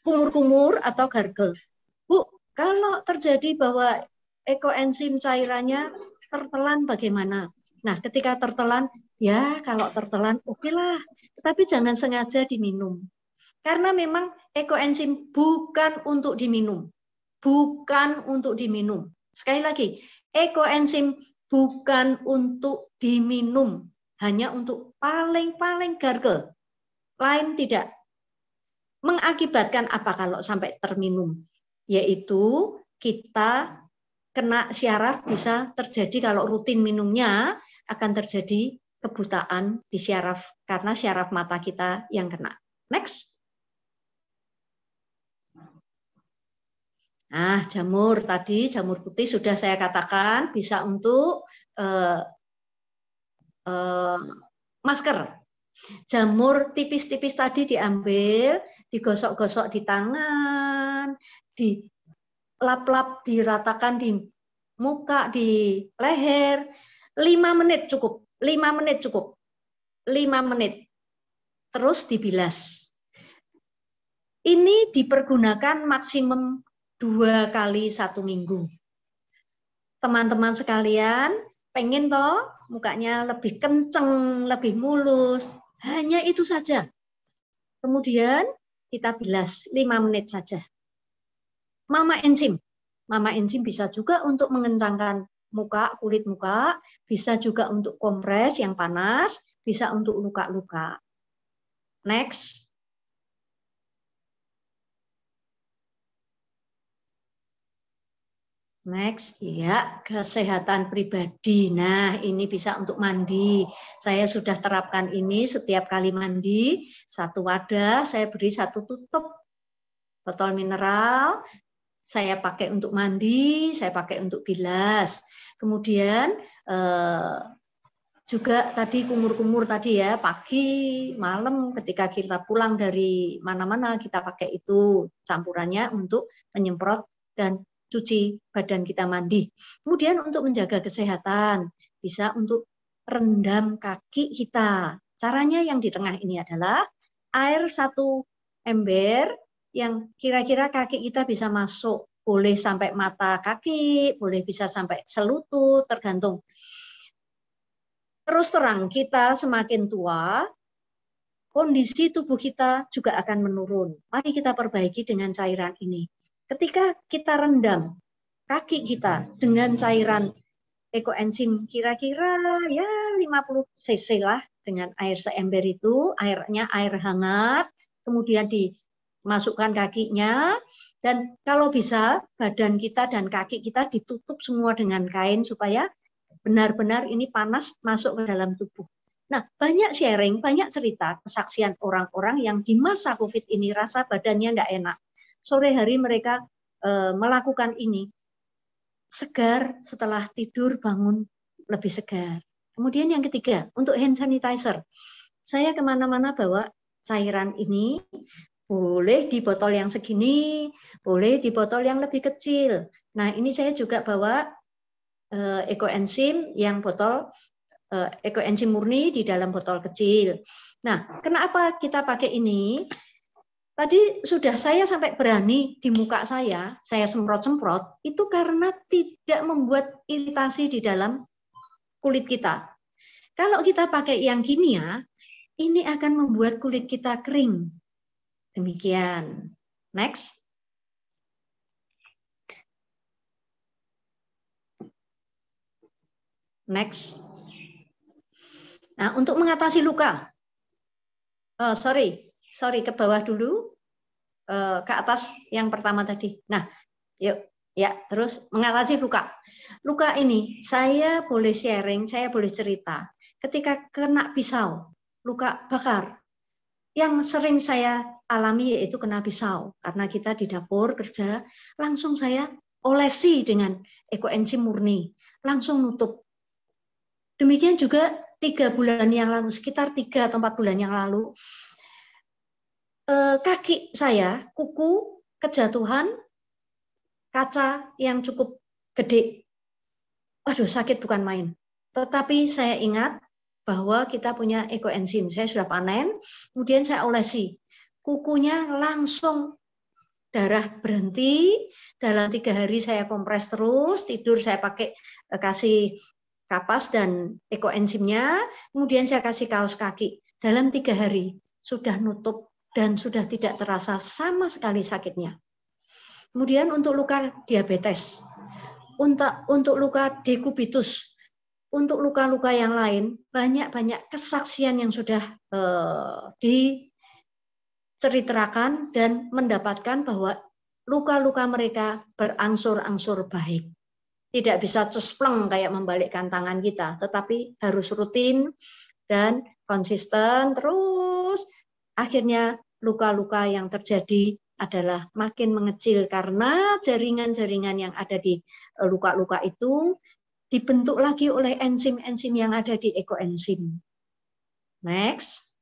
S3: kumur-kumur atau gargel. Bu, kalau terjadi bahwa ekoenzim cairannya tertelan bagaimana? Nah, ketika tertelan, ya kalau tertelan oke lah, tetapi jangan sengaja diminum. Karena memang ekoenzim bukan untuk diminum. Bukan untuk diminum. Sekali lagi, ekoenzim bukan untuk diminum. Hanya untuk paling-paling gargel. Lain tidak. Mengakibatkan apa kalau sampai terminum? Yaitu kita kena syaraf, bisa terjadi kalau rutin minumnya, akan terjadi kebutaan di syaraf karena syaraf mata kita yang kena. Next. Nah, jamur tadi, jamur putih sudah saya katakan bisa untuk masker. Jamur tipis-tipis tadi diambil, digosok-gosok di tangan, dilap-lap, diratakan di muka, di leher. 5 menit cukup. 5 menit cukup. 5 menit. Terus dibilas. Ini dipergunakan maksimum 2 kali 1 minggu. Teman-teman sekalian, pengen toh mukanya lebih kenceng, lebih mulus. Hanya itu saja. Kemudian kita bilas 5 menit saja. Mama enzim. Mama enzim bisa juga untuk mengencangkan muka, kulit muka, bisa juga untuk kompres yang panas, bisa untuk luka-luka. Next. Next, ya, kesehatan pribadi. Nah, ini bisa untuk mandi. Saya sudah terapkan ini setiap kali mandi, 1 wadah, saya beri 1 tutup botol mineral. Saya pakai untuk mandi, saya pakai untuk bilas. Kemudian juga tadi kumur-kumur tadi ya, pagi, malam ketika kita pulang dari mana-mana kita pakai itu campurannya untuk menyemprot dan cuci badan kita mandi. Kemudian untuk menjaga kesehatan, bisa untuk rendam kaki kita. Caranya yang di tengah ini adalah air 1 ember yang kira-kira kaki kita bisa masuk, boleh sampai mata kaki, boleh bisa sampai selutut, tergantung. Terus terang, kita semakin tua, kondisi tubuh kita juga akan menurun. Mari kita perbaiki dengan cairan ini. Ketika kita rendam kaki kita dengan cairan ekoenzim kira-kira ya 15 50 cc lah dengan air seember itu, airnya air hangat, kemudian dimasukkan kakinya, dan kalau bisa badan kita dan kaki kita ditutup semua dengan kain supaya benar-benar ini panas masuk ke dalam tubuh. Nah, banyak sharing, banyak cerita, kesaksian orang-orang yang di masa COVID ini rasa badannya tidak enak. Sore hari mereka melakukan ini. Segar setelah tidur bangun lebih segar. Kemudian yang ketiga, untuk hand sanitizer. Saya kemana-mana bawa cairan ini, boleh di botol yang segini, boleh di botol yang lebih kecil. Nah, ini saya juga bawa ekoenzim yang botol ekoenzim murni di dalam botol kecil. Nah, kenapa kita pakai ini? Tadi sudah saya sampai berani di muka saya semprot-semprot, itu karena tidak membuat iritasi di dalam kulit kita. Kalau kita pakai yang kimia, ini akan membuat kulit kita kering. Demikian. Next. Next. Nah, untuk mengatasi luka, sorry ke bawah dulu, ke atas yang pertama tadi. Nah, yuk, ya terus mengatasi luka. Luka ini saya boleh sharing, saya boleh cerita. Ketika kena pisau, luka bakar, yang sering saya alami yaitu kena pisau. Karena kita di dapur kerja, langsung saya olesi dengan ekoenzim murni, langsung nutup. Demikian juga 3 bulan yang lalu, sekitar 3 atau 4 bulan yang lalu, kaki saya, kuku, kejatuhan, kaca yang cukup gede. Waduh, sakit bukan main. Tetapi saya ingat bahwa kita punya ekoenzim. Saya sudah panen, kemudian saya olesi. Kukunya langsung darah berhenti. Dalam 3 hari saya kompres terus, tidur saya pakai kasih kapas dan ekoenzimnya, kemudian saya kasih kaos kaki. Dalam 3 hari sudah nutup dan sudah tidak terasa sama sekali sakitnya. Kemudian untuk luka diabetes, untuk luka dekubitus, untuk luka-luka yang lain, banyak kesaksian yang sudah diceritakan dan mendapatkan bahwa luka-luka mereka berangsur-angsur baik. Tidak bisa cespleng kayak membalikkan tangan kita, tetapi harus rutin dan konsisten terus. Akhirnya luka-luka yang terjadi adalah makin mengecil karena jaringan-jaringan yang ada di luka-luka itu dibentuk lagi oleh enzim-enzim yang ada di ekoenzim. Next.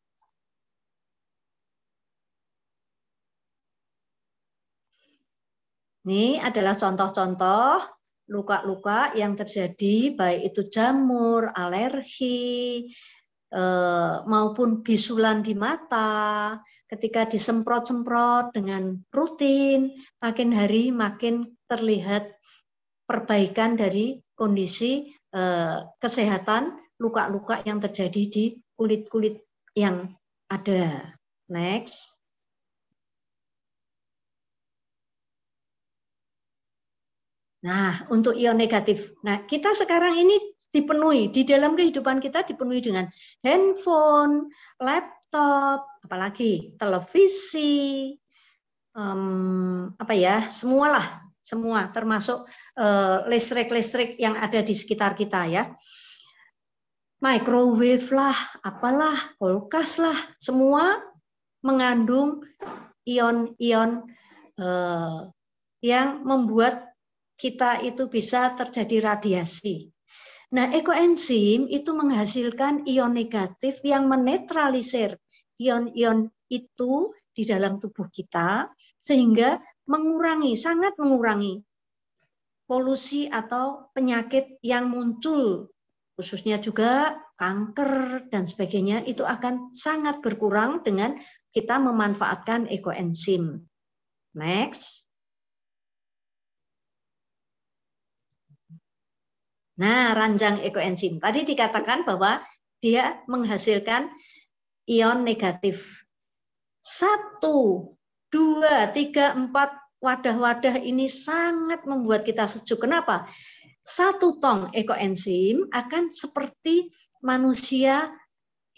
S3: Ini adalah contoh-contoh luka-luka yang terjadi, baik itu jamur, alergi, maupun bisulan di mata. Ketika disemprot-semprot dengan rutin, makin hari makin terlihat perbaikan dari kondisi kesehatan luka-luka yang terjadi di kulit-kulit yang ada. Next. Nah, untuk ion negatif. Nah, kita sekarang ini dipenuhi, di dalam kehidupan kita dipenuhi dengan handphone, laptop, apalagi televisi, semua termasuk listrik-listrik yang ada di sekitar kita ya. Microwave lah, apalah, kulkas lah, semua mengandung ion-ion yang membuat kita itu bisa terjadi radiasi. Nah, ekoenzim itu menghasilkan ion negatif yang menetralisir ion-ion itu di dalam tubuh kita, sehingga sangat mengurangi polusi atau penyakit yang muncul, khususnya juga kanker dan sebagainya, itu akan sangat berkurang dengan kita memanfaatkan ekoenzim. Next. Nah, ranjang ekoenzim. Tadi dikatakan bahwa dia menghasilkan ion negatif. 1, 2, 3, 4 wadah-wadah ini sangat membuat kita sejuk. Kenapa? 1 tong ekoenzim akan seperti manusia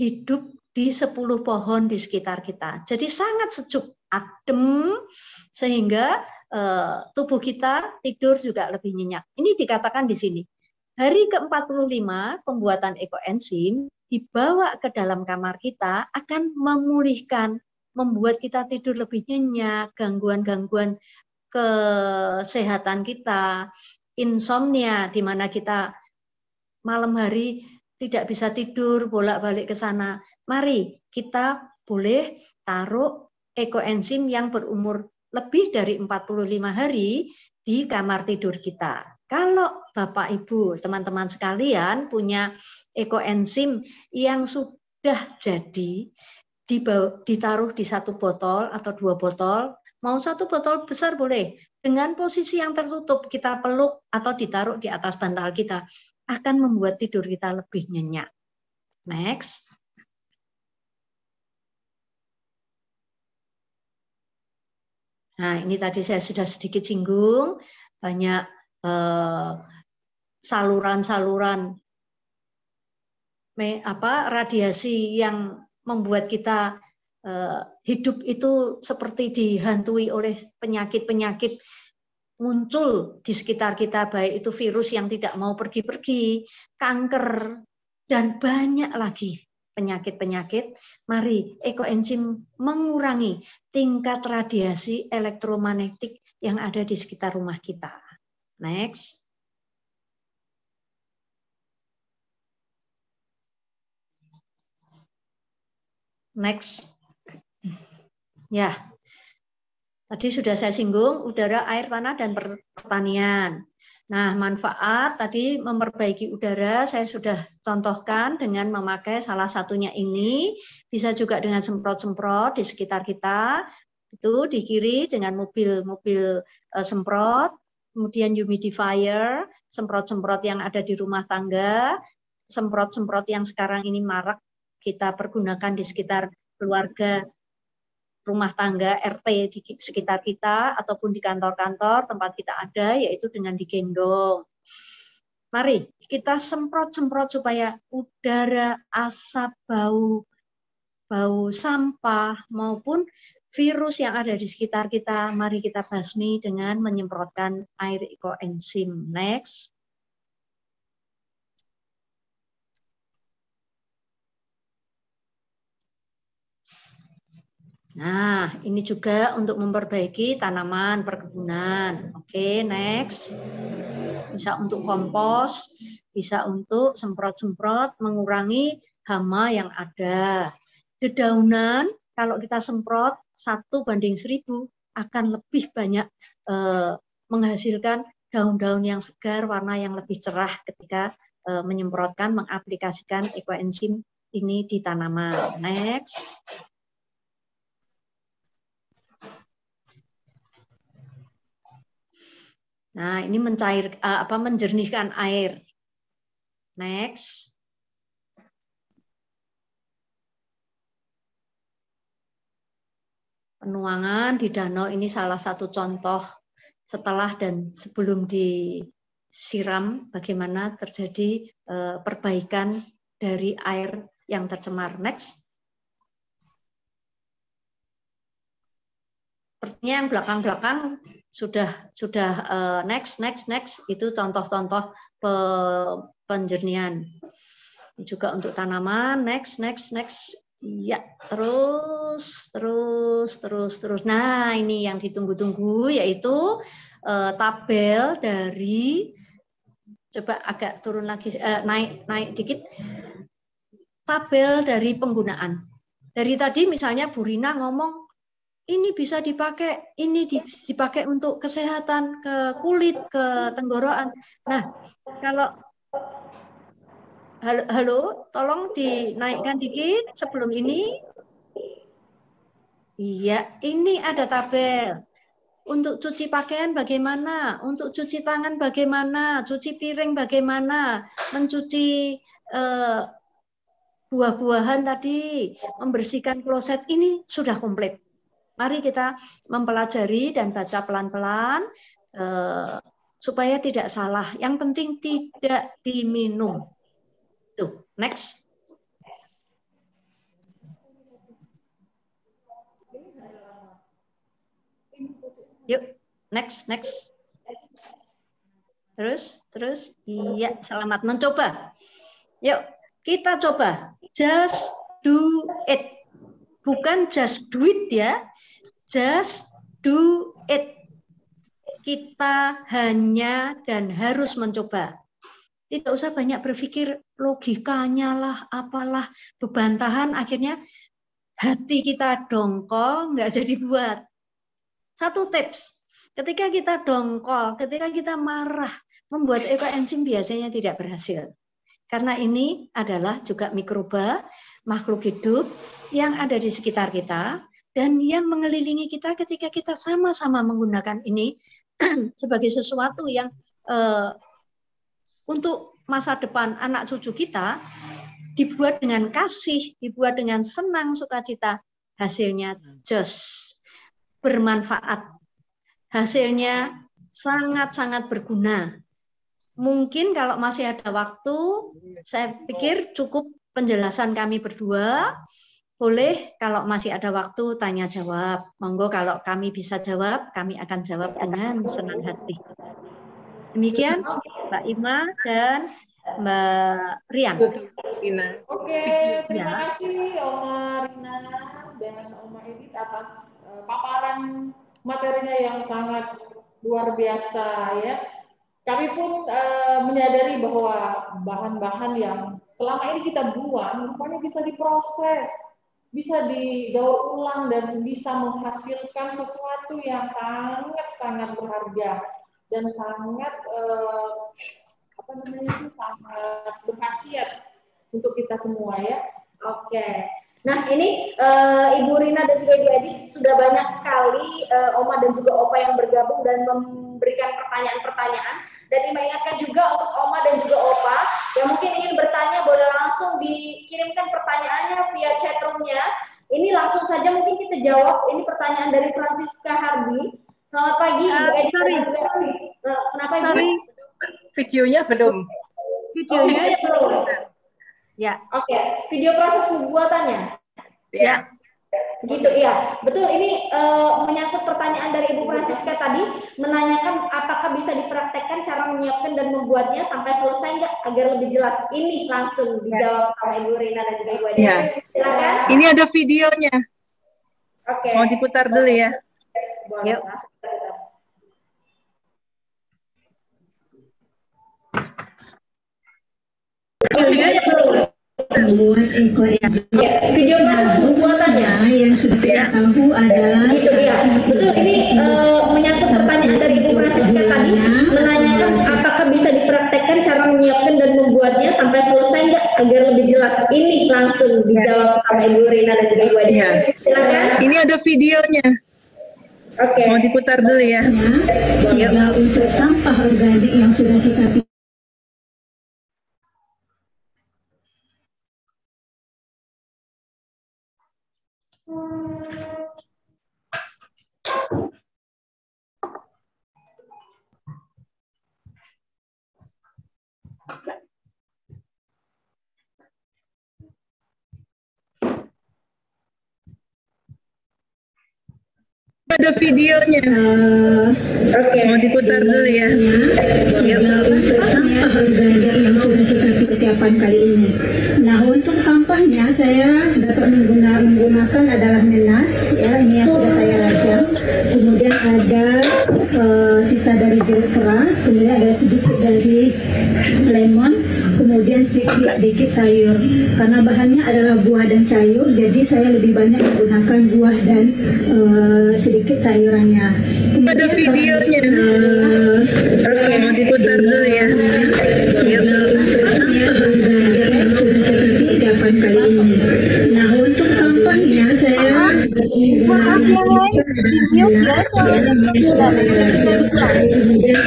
S3: hidup di 10 pohon di sekitar kita. Jadi sangat sejuk, adem, sehingga tubuh kita tidur juga lebih nyenyak. Ini dikatakan di sini. Hari ke-45 pembuatan ekoenzim dibawa ke dalam kamar kita akan memulihkan, membuat kita tidur lebih nyenyak, gangguan-gangguan kesehatan kita, insomnia, di mana kita malam hari tidak bisa tidur, bolak-balik ke sana. Mari kita boleh taruh ekoenzim yang berumur lebih dari 45 hari di kamar tidur kita. Kalau Bapak Ibu, teman-teman sekalian punya ekoenzim yang sudah jadi, ditaruh di 1 botol atau 2 botol, mau 1 botol besar boleh, dengan posisi yang tertutup, kita peluk atau ditaruh di atas bantal kita, akan membuat tidur kita lebih nyenyak. Next. Nah, ini tadi saya sudah sedikit singgung, banyak saluran-saluran radiasi yang membuat kita hidup itu seperti dihantui oleh penyakit-penyakit muncul di sekitar kita, baik itu virus yang tidak mau pergi-pergi, kanker, dan banyak lagi penyakit-penyakit. Mari ekoenzim mengurangi tingkat radiasi elektromagnetik yang ada di sekitar rumah kita. Next. Next. Ya. Tadi sudah saya singgung udara, air, tanah, dan pertanian. Nah, manfaat tadi memperbaiki udara saya sudah contohkan dengan memakai salah satunya ini, bisa juga dengan semprot-semprot di sekitar kita. Itu di kiri dengan mobil-mobil semprot, kemudian humidifier, semprot-semprot yang ada di rumah tangga, semprot-semprot yang sekarang ini marak kita pergunakan di sekitar keluarga, rumah tangga, RT di sekitar kita, ataupun di kantor-kantor tempat kita ada, yaitu dengan digendong. Mari kita semprot-semprot supaya udara, asap, bau sampah, maupun virus yang ada di sekitar kita, mari kita basmi dengan menyemprotkan air ekoenzim. Next. Nah, ini juga untuk memperbaiki tanaman perkebunan. Oke, next. Bisa untuk kompos, bisa untuk semprot-semprot mengurangi hama yang ada. Dedaunan, kalau kita semprot 1:1000 akan lebih banyak menghasilkan daun-daun yang segar, warna yang lebih cerah ketika menyemprotkan, mengaplikasikan ekoenzim ini di tanaman. Next. Nah, ini menjernihkan air. Next. Penuangan di danau ini salah satu contoh setelah dan sebelum disiram bagaimana terjadi perbaikan dari air yang tercemar. Next. Sepertinya yang belakang-belakang sudah next itu contoh-contoh penjernihan. Ini juga untuk tanaman. Next. Ya, terus. Nah, ini yang ditunggu-tunggu yaitu tabel dari, coba agak turun lagi, naik dikit. Tabel dari penggunaan. Dari tadi misalnya Bu Rina ngomong ini bisa dipakai, ini dipakai untuk kesehatan, ke kulit, ke tenggorokan. Nah, kalau halo, tolong dinaikkan dikit sebelum ini. Iya, ini ada tabel. Untuk cuci pakaian bagaimana, untuk cuci tangan bagaimana, cuci piring bagaimana, mencuci buah-buahan tadi, membersihkan kloset, ini sudah komplit. Mari kita mempelajari dan baca pelan-pelan supaya tidak salah. Yang penting tidak diminum. Tuh, next. Yuk, next. Terus, iya, selamat mencoba. Yuk, kita coba. Just do it. Bukan just do it ya. Just do it. Kita hanya dan harus mencoba. Tidak usah banyak berpikir logikanya lah, apalah, bebantahan, akhirnya hati kita dongkol, nggak jadi buat. Satu tips, ketika kita dongkol, ketika kita marah, membuat ekoenzim biasanya tidak berhasil. Karena ini adalah juga mikroba, makhluk hidup yang ada di sekitar kita, dan yang mengelilingi kita ketika kita sama-sama menggunakan ini sebagai sesuatu yang untuk masa depan anak cucu kita, dibuat dengan kasih, dibuat dengan senang, sukacita, hasilnya just bermanfaat. Hasilnya sangat-sangat berguna. Mungkin kalau masih ada waktu, saya pikir cukup penjelasan kami berdua. Boleh kalau masih ada waktu tanya jawab. Monggo kalau kami bisa jawab, kami akan jawab dengan senang hati. Demikian Mbak Ima dan Mbak Rian.
S2: Oke, terima kasih Oma Rina dan Oma Edith atas paparan materinya yang sangat luar biasa ya. Kami pun menyadari bahwa bahan-bahan yang selama ini kita buang, rupanya bisa diproses, bisa didaur ulang dan bisa menghasilkan sesuatu yang sangat-sangat berharga dan sangat sangat berkhasiat untuk kita semua ya.
S1: Oke. Nah ini Ibu Rina dan juga Ibu Edi sudah banyak sekali Oma dan juga Opa yang bergabung dan memberikan pertanyaan-pertanyaan. Dan mengingatkan juga untuk Oma dan juga Opa yang mungkin ingin bertanya boleh langsung dikirimkan pertanyaannya via chatroomnya. Ini langsung saja mungkin kita jawab. Ini pertanyaan dari Francisca Hardi. Selamat pagi Ibu Edi. Kenapa Ibu?
S4: Videonya belum.
S1: Videonya belum.
S3: Ya.
S1: Oke. Video proses pembuatannya.
S4: Ya.
S1: Gitu ya, betul. Ini menyangkut pertanyaan dari Ibu Francisca tadi, menanyakan apakah bisa dipraktekkan cara menyiapkan dan membuatnya sampai selesai nggak agar lebih jelas. Ini langsung dijawab sama Ibu Rina dan juga Ibu Edi.
S5: Ya.
S1: Silakan.
S5: Ini ada videonya.
S1: Oke.
S5: Mau diputar dulu ya.
S1: Boleh.
S3: Yuk.
S1: Videonya belum.
S6: Membuat ekoenzim.
S1: Ya, video proses pembuatannya
S6: Yang sudah kita tahu adalah
S1: gitu ya. Betul, ini menyangkut pertanyaan dari Ibu Francisca tadi, menanyakan apakah bisa dipraktekkan cara menyiapkan dan membuatnya sampai selesai nggak agar lebih jelas. Ini langsung dijawab sama Ibu Rina dan juga Ibu Edi.
S5: Ya.
S1: Silakan.
S5: Ini ada videonya.
S1: Oke.
S5: Mau diputar dulu ya.
S6: bahwa untuk sampah organik yang sudah kita
S5: Ada videonya.
S1: Oke.
S5: Mau diputar dulu ya.
S6: bahwa untuk sampah organik yang sudah kita persiapan kali ini. Nah, untuk sampahnya saya dapat menggunakan adalah nenas, ya, ini yang sudah saya rajang. Kemudian ada sisa dari jeruk keras, kemudian ada sedikit dari lemon, kemudian sedikit sayur. Karena bahannya adalah buah dan sayur, jadi saya lebih banyak menggunakan buah dan sedikit sayurannya.
S5: Ada videonya. Mau diputar dulu ya.
S6: Persiapan kali ini. Nah, untuk sampahnya saya kemudian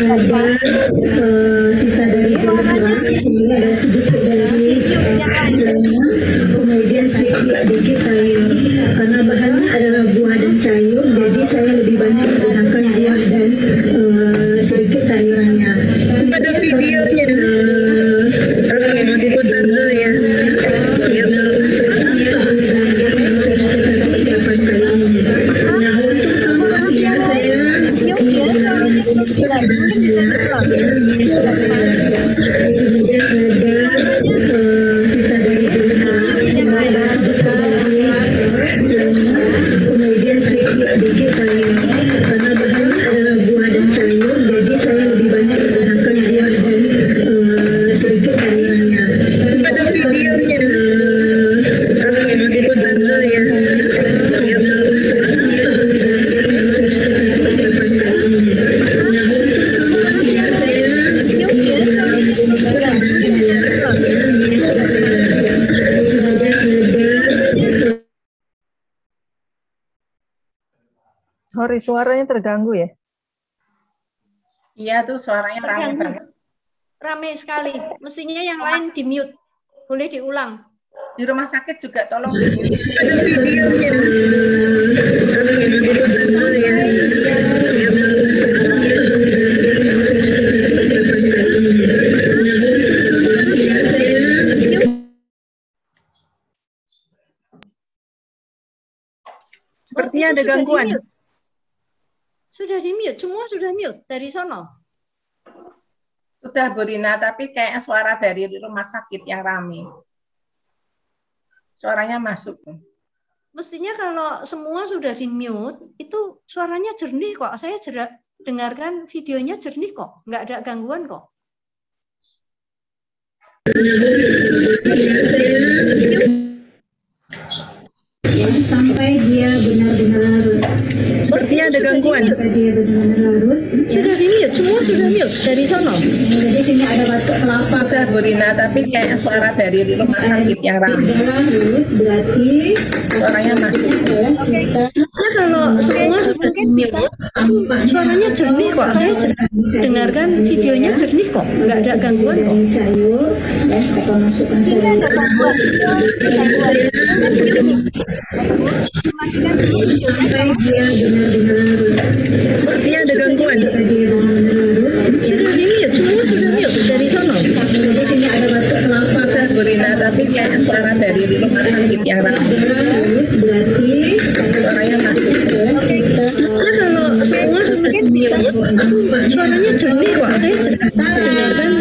S6: ada sisa dari jeruk keras, kemudian ada sedikit dari lemon, kemudian sedikit sayur. Karena bahannya adalah buah dan sayur, jadi saya lebih banyak menggunakan buah dan sedikit sayurannya.
S5: Sorry, suaranya terganggu ya?
S4: Iya tuh suaranya rame
S3: Terganggu.
S4: banget.
S3: Rame sekali. Mestinya yang lain di mute. Boleh diulang.
S4: Di rumah sakit juga tolong di-mute.
S5: Sepertinya ada gangguan.
S3: Sudah di mute, semua sudah mute dari sono.
S4: Sudah Bu Rina, tapi kayaknya suara dari rumah sakit yang rame. Suaranya masuk.
S3: Mestinya kalau semua sudah di mute, itu suaranya jernih kok. Saya dengarkan videonya jernih kok, nggak ada gangguan kok.
S6: Ya, sampai dia benar-benar
S5: Sepertinya ada gangguan.
S6: sampai dia benar-benar larut.
S3: Sudah di mute, semua sudah mute dari sono.
S6: Jadi sini ada batuk kelapa
S4: Sudah Bu Rina, tapi kayaknya suara dari rumah sakit yang rame.
S6: larut, berarti
S4: Suaranya masuk.
S3: Nah, kalau semua sudah di mute, suaranya jernih kok. Saya dengarkan videonya jernih kok, nggak ada gangguan kok.
S6: sayur dan apa masukkan sayur. Sampai dia benar-benar larut.
S5: Sepertinya ada gangguan.
S6: Sampai dia benar-benar larut.
S3: Sudah di mute, semua sudah mute dari sono.
S6: Jadi sini ada batuk kelapa
S4: Sudah Bu Rina, tapi kayaknya suara dari rumah sakit yang rame.
S6: larut, berarti
S4: Suaranya masuk.
S3: Nah, kalau semua sudah di mute, suaranya jernih kok. Saya dengarkan.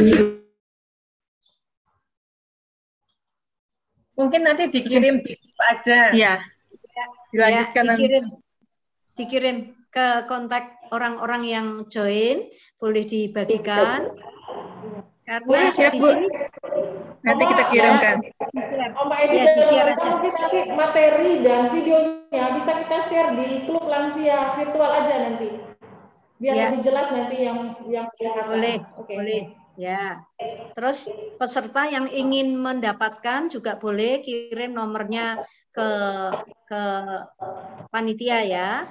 S4: Mungkin nanti dikirim di grup aja.
S5: Iya. Dilanjutkan
S3: Ya,
S5: nanti.
S3: dikirim ke kontak orang-orang yang join, boleh dibagikan. Karena
S5: Siap,
S3: di
S5: Bu.
S3: sini
S5: Nanti kita kirimkan.
S2: Om Mbak Edi
S3: Ya,
S2: dan
S3: di-share
S2: teman-teman,
S3: aja.
S2: mungkin nanti materi dan videonya bisa kita share di klub lansia virtual aja nanti. Biar
S3: Ya.
S2: lebih jelas nanti yang kelihatan.
S3: boleh,
S2: Oke.
S3: boleh. Ya. Terus peserta yang ingin mendapatkan juga boleh kirim nomornya ke panitia ya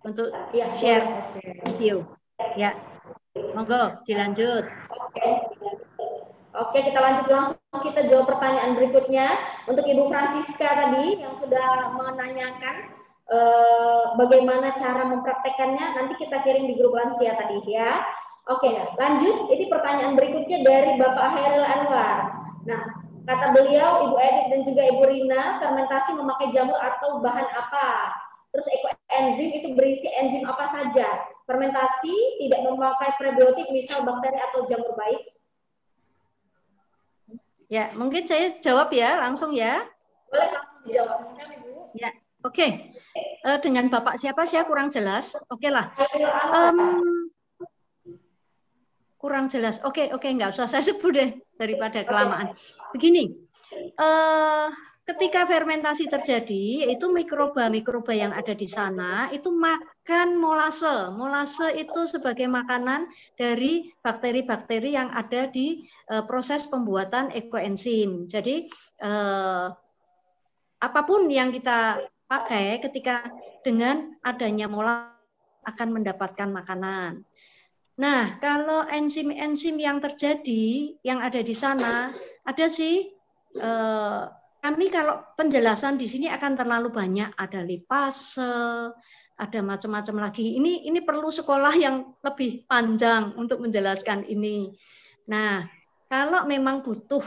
S3: untuk
S2: Iya,
S3: share
S2: boleh.
S3: video. Ya. Monggo dilanjut.
S1: Oke, kita lanjut langsung, kita jawab pertanyaan berikutnya untuk Ibu Francisca tadi yang sudah menanyakan bagaimana cara mempraktekannya. Nanti kita kirim di grup lansia tadi ya. Oke, lanjut. Ini pertanyaan berikutnya dari Bapak Hairil Anwar. Nah, kata beliau, Ibu Edith dan juga Ibu Rina, fermentasi memakai jamur atau bahan apa? Terus ekoenzim itu berisi enzim apa saja? Fermentasi tidak memakai prebiotik, misal bakteri atau jamur baik.
S3: Ya, mungkin saya jawab ya langsung ya.
S1: Boleh langsung dijawab.
S3: Ya, oke. Dengan Bapak siapa saya kurang jelas. Oke lah.
S1: Hairil Anwar.
S3: Kurang jelas. Oke, nggak usah saya sebut deh daripada kelamaan. Begini, ketika fermentasi terjadi, itu mikroba yang ada di sana itu makan molase. Molase itu sebagai makanan dari bakteri-bakteri yang ada di proses pembuatan ekoenzim. Jadi apapun yang kita pakai ketika dengan adanya molase akan mendapatkan makanan. Nah, kalau enzim-enzim yang terjadi, yang ada di sana, ada sih, kami kalau penjelasan di sini akan terlalu banyak, ada lipase, ada macam-macam lagi. Ini perlu sekolah yang lebih panjang untuk menjelaskan ini. Nah, kalau memang butuh,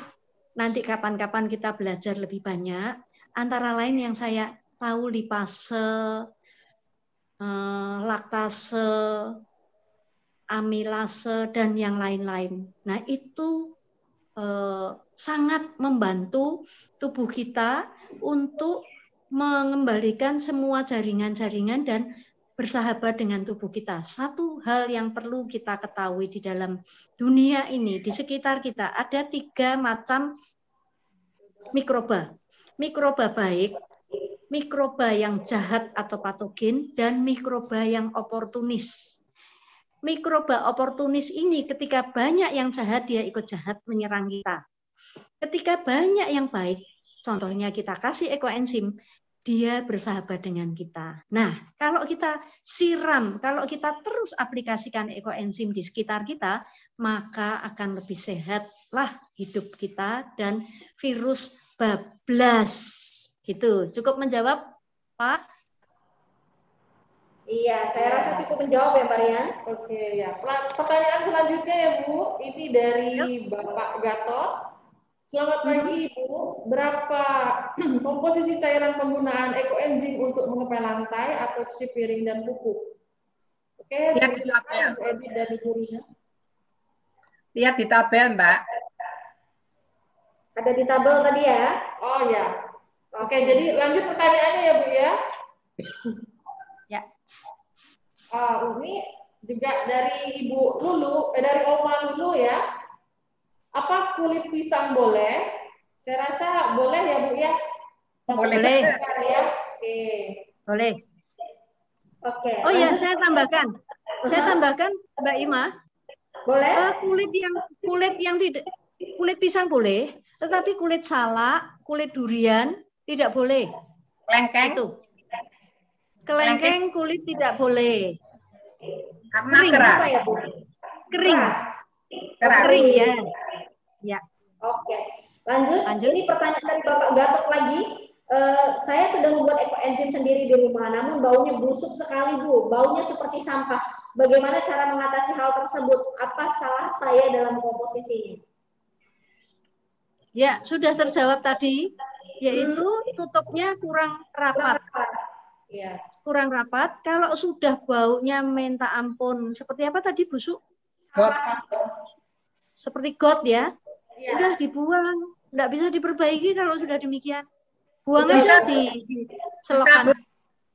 S3: nanti kapan-kapan kita belajar lebih banyak, antara lain yang saya tahu lipase, laktase, amilase, dan yang lain-lain. Nah, itu sangat membantu tubuh kita untuk mengembalikan semua jaringan-jaringan dan bersahabat dengan tubuh kita. Satu hal yang perlu kita ketahui di dalam dunia ini, di sekitar kita, ada 3 macam mikroba. Mikroba baik, mikroba yang jahat atau patogen, dan mikroba yang oportunis. Mikroba oportunis ini ketika banyak yang jahat, dia ikut jahat menyerang kita. Ketika banyak yang baik, contohnya kita kasih ekoenzim, dia bersahabat dengan kita. Nah, kalau kita siram, kalau kita terus aplikasikan ekoenzim di sekitar kita, maka akan lebih sehatlah hidup kita dan virus bablas. Gitu. Cukup menjawab, Pak?
S1: Iya, saya rasa cukup menjawab ya, Mbak Rian.
S2: Oke, ya. Pertanyaan selanjutnya ya, Bu. Ini dari Bapak Gatot. Selamat pagi, Ibu. Berapa komposisi cairan penggunaan ekoenzim untuk mengepel lantai atau cuci piring dan pupuk? Oke, silakan Bu Edi dan Ibu Rina.
S4: Lihat di tabel, Mbak.
S1: Ada di tabel tadi ya?
S2: Oh ya. Oke, jadi lanjut pertanyaannya ya, Bu ya.
S3: Ya.
S2: Ini juga dari Ibu Lulu, dari Oma Lulu ya. Apa kulit pisang boleh? Saya rasa boleh ya, Bu ya.
S3: Boleh.
S2: Ya. Oke.
S3: Boleh.
S1: Oke.
S3: Oh ya, saya tambahkan. Saya tambahkan, Mbak Ima.
S1: Boleh?
S3: Kulit pisang boleh, tetapi kulit salak, kulit durian tidak boleh.
S4: Kelengkeng?
S3: Itu. Kelengkeng kulit tidak boleh.
S4: Karena
S3: Kering.
S4: keras.
S1: Apa ya, Bu?
S3: Kering.
S4: Keras.
S3: Kering ya. Ya.
S1: Oke. Lanjut.
S3: Lanjut.
S1: Ini pertanyaan dari Bapak Gatot lagi. Saya sudah membuat ekoenzim sendiri di rumah, namun baunya busuk sekali, Bu. Baunya seperti sampah. Bagaimana cara mengatasi hal tersebut? Apa salah saya dalam komposisinya?
S3: Ya, sudah terjawab tadi, yaitu tutupnya kurang rapat.
S1: Ya.
S3: Kurang rapat. Kalau sudah baunya minta ampun, seperti apa tadi, busuk?
S4: Got.
S3: Seperti got ya.
S1: Ya.
S3: Udah dibuang. Nggak bisa diperbaiki kalau sudah demikian. Buang aja di selokan.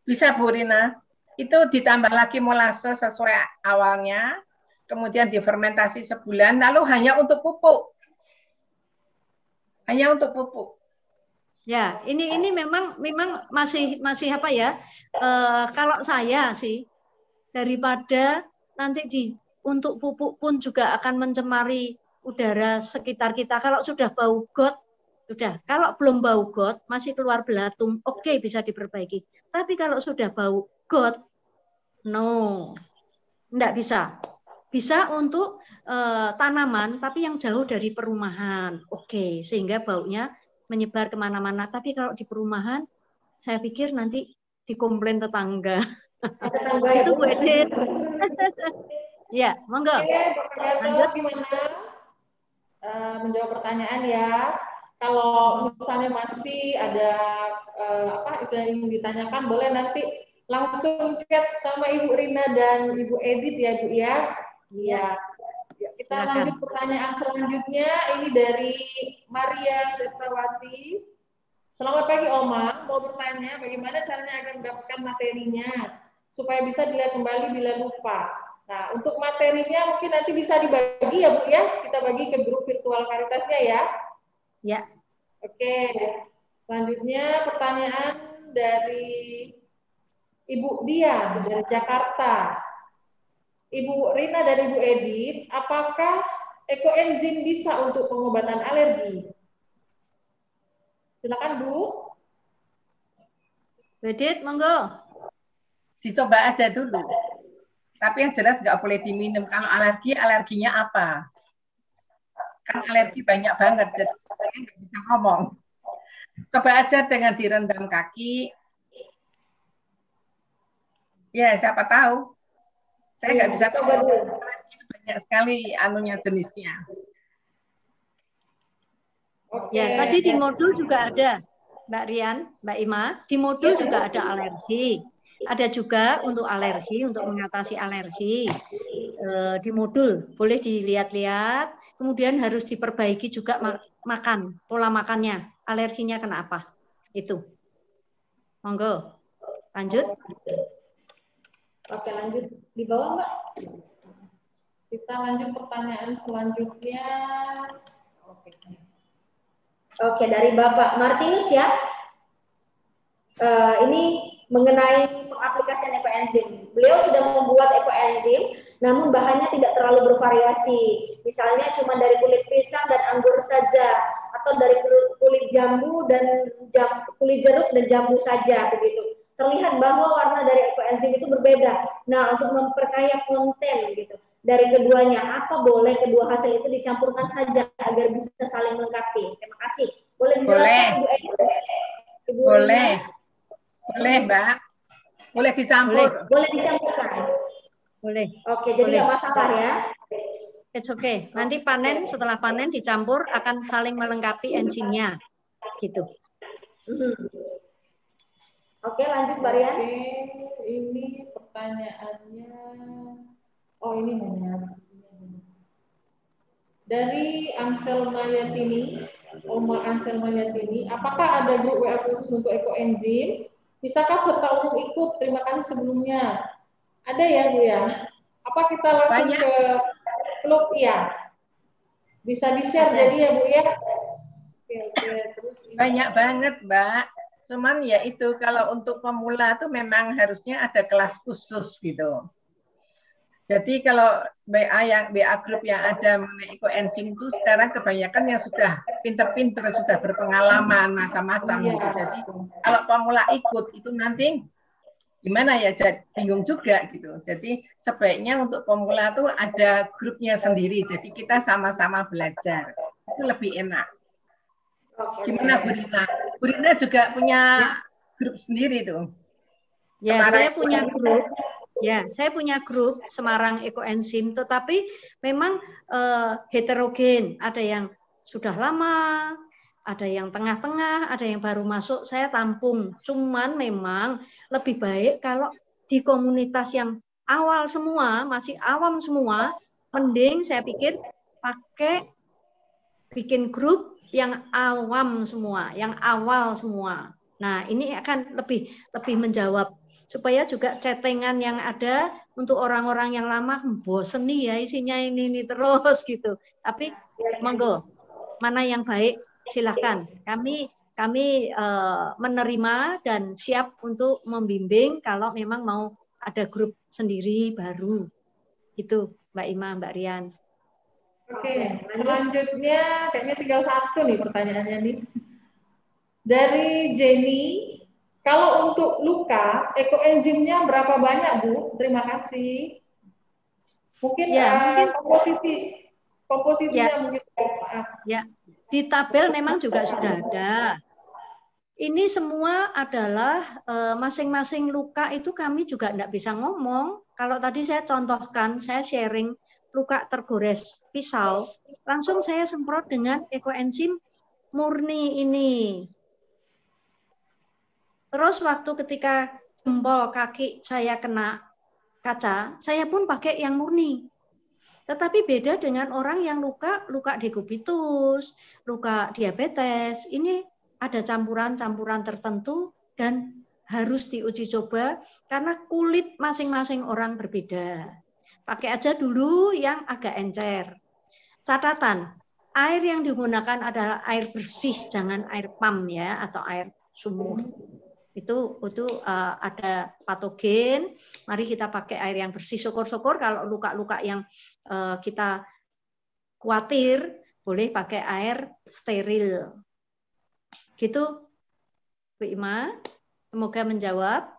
S4: Bisa, Bu Rina. Itu ditambah lagi molase sesuai awalnya, kemudian difermentasi sebulan, lalu hanya untuk pupuk. Hanya untuk pupuk.
S3: Ya, ini memang masih apa ya? Kalau saya sih daripada nanti untuk pupuk pun juga akan mencemari udara sekitar kita. Kalau sudah bau got, sudah. Kalau belum bau got, masih keluar belatung, oke, bisa diperbaiki. Tapi kalau sudah bau got, no, enggak bisa. Bisa untuk tanaman, tapi yang jauh dari perumahan, oke, sehingga baunya menyebar kemana-mana. Tapi kalau di perumahan, saya pikir nanti dikomplain tetangga. Itu Bu Edith. Ya, monggo.
S2: Oke, lanjut gimana? Menjawab pertanyaan ya. Kalau misalnya masih ada itu yang ingin ditanyakan, boleh nanti langsung chat sama Ibu Rina dan Ibu Edith ya, Bu ya. Iya. Ya, kita
S3: Silakan.
S2: lanjut pertanyaan selanjutnya. Ini dari Maria Setrawati. Selamat pagi Oma, mau bertanya bagaimana caranya agar mendapatkan materinya supaya bisa dilihat kembali bila lupa. Nah, untuk materinya mungkin nanti bisa dibagi ya, Bu ya. Kita bagi ke grup virtual Caritasnya ya.
S3: Ya.
S2: Oke. Selanjutnya pertanyaan dari Ibu Dia dari Jakarta. Ibu Rina dan Ibu Edith, apakah ekoenzim bisa untuk pengobatan alergi? Silakan Bu.
S3: Edith, monggo.
S4: Dicoba aja dulu. Tapi yang jelas nggak boleh diminum. Kalau alergi, alerginya apa? Kan alergi banyak banget, jadi saya nggak bisa ngomong. Coba aja dengan direndam kaki. Ya, siapa tahu. Saya nggak bisa
S1: coba dulu.
S4: Banyak sekali anunya jenisnya.
S3: Ya, tadi di modul juga ada, Mbak Rian, Mbak Ima, di modul juga ada alergi. Ada juga untuk alergi, untuk mengatasi alergi. Di modul, boleh dilihat-lihat, kemudian harus diperbaiki juga makan, pola makannya, alerginya kenapa? Itu. Monggo, lanjut.
S1: Oke, lanjut. Di bawah, Mbak.
S2: Kita lanjut pertanyaan selanjutnya.
S1: Oke, dari Bapak Martinus ya. Ini mengenai pengaplikasian ekoenzim. Beliau sudah membuat ekoenzim, namun bahannya tidak terlalu bervariasi. Misalnya cuma dari kulit pisang dan anggur saja, atau dari kulit kulit jambu dan kulit jeruk dan jambu saja begitu. Terlihat bahwa warna dari ekoenzim itu berbeda. Nah, untuk memperkaya konten gitu dari keduanya, apa boleh kedua hasil itu dicampurkan saja agar bisa saling melengkapi? Terima kasih. Boleh dijelaskan Ibu Edi?
S4: Boleh. Boleh, Mbak. Boleh dicampur.
S1: Boleh dicampurkan.
S3: Boleh.
S1: Oke, jadi nggak masalah ya.
S3: It's okay. Nanti panen, setelah panen dicampur akan saling melengkapi enzimnya. Gitu.
S1: Oke, lanjut Mbak Rian.
S2: Ini pertanyaannya. Oh, ini menarik. Dari Ansel Mayatini, Oma Ansel Mayatini, apakah ada grup WA khusus untuk ekoenzim? Bisakah peserta umum ikut? Terima kasih sebelumnya. Ada ya, Bu ya? Apa kita langsung ke klub ya? Bisa di-share jadi ya, Bu ya? Oke, terus ini.
S4: Banyak banget, Mbak. Cuman ya itu, kalau untuk pemula tuh memang harusnya ada kelas khusus gitu. Jadi kalau WA grup yang ada mengenai ekoenzim itu sekarang kebanyakan yang sudah pinter-pinter, sudah berpengalaman macam-macam gitu. Jadi kalau pemula ikut itu nanti gimana ya, bingung juga gitu. Jadi sebaiknya untuk pemula tuh ada grupnya sendiri. Jadi kita sama-sama belajar. Itu lebih enak. Gimana Bu Rina? Bu Rina juga punya grup sendiri tuh.
S3: Ya, saya punya grup. Ya, saya punya grup Semarang Ekoenzim, tetapi memang heterogen. Ada yang sudah lama, ada yang tengah-tengah, ada yang baru masuk. Saya tampung. Cuman memang lebih baik kalau di komunitas yang awal semua, masih awam semua, mending saya pikir pakai bikin grup yang awam semua, yang awal semua. Nah, ini akan lebih menjawab. Supaya juga chattingan yang ada untuk orang-orang yang lama bosen nih ya isinya ini terus gitu. Tapi monggo, mana yang baik silahkan. Kami menerima dan siap untuk membimbing kalau memang mau ada grup sendiri baru. Itu Mbak Ima, Mbak Rian.
S2: Oke, selanjutnya kayaknya tinggal satu nih pertanyaannya nih. Dari Jenny. Kalau untuk luka, ekoenzimnya berapa banyak, Bu? Terima kasih. Mungkin, mungkin komposisinya ya. Mungkin.
S3: Ya, di tabel memang juga sudah ada. Ini semua adalah masing-masing luka itu kami juga tidak bisa ngomong. Kalau tadi saya contohkan, saya sharing luka tergores pisau, langsung saya semprot dengan ekoenzim murni ini. Terus waktu ketika jempol kaki saya kena kaca, saya pun pakai yang murni. Tetapi beda dengan orang yang luka dekubitus, luka diabetes. Ini ada campuran-campuran tertentu dan harus diuji coba karena kulit masing-masing orang berbeda. Pakai aja dulu yang agak encer. Catatan, air yang digunakan adalah air bersih, jangan air pam ya atau air sumur. Itu ada patogen. Mari kita pakai air yang bersih. Syukur-syukur kalau luka-luka yang kita khawatir boleh pakai air steril. Gitu, Bu Ima. Semoga menjawab.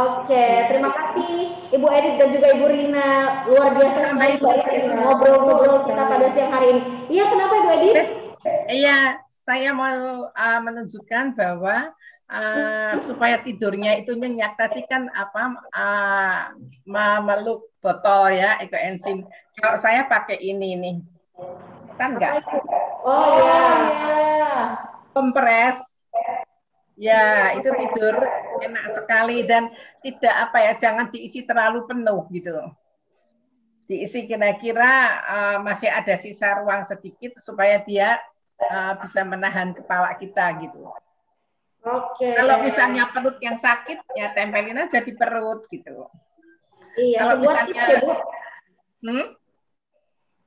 S1: Oke, terima kasih Ibu Edith dan juga Ibu Rina. Luar biasa sekali ngobrol-ngobrol kita pada siang hari ini. Iya, kenapa Ibu Edith?
S4: Iya, saya mau menunjukkan bahwa supaya tidurnya itu nyenyak, tadi kan memeluk botol ya ekoenzim. Kalau saya pakai ini nih, kan enggak?
S1: Oh ya,
S4: kompres. Ya, itu tidur enak sekali dan tidak jangan diisi terlalu penuh gitu. Diisi kira-kira masih ada sisa ruang sedikit supaya dia bisa menahan kepala kita gitu.
S1: Oke.
S4: Kalau misalnya perut yang sakit, ya tempelin aja di perut gitu.
S1: Iya.
S4: Kalau
S1: sebuah
S4: misalnya,
S1: tips ya, Bu.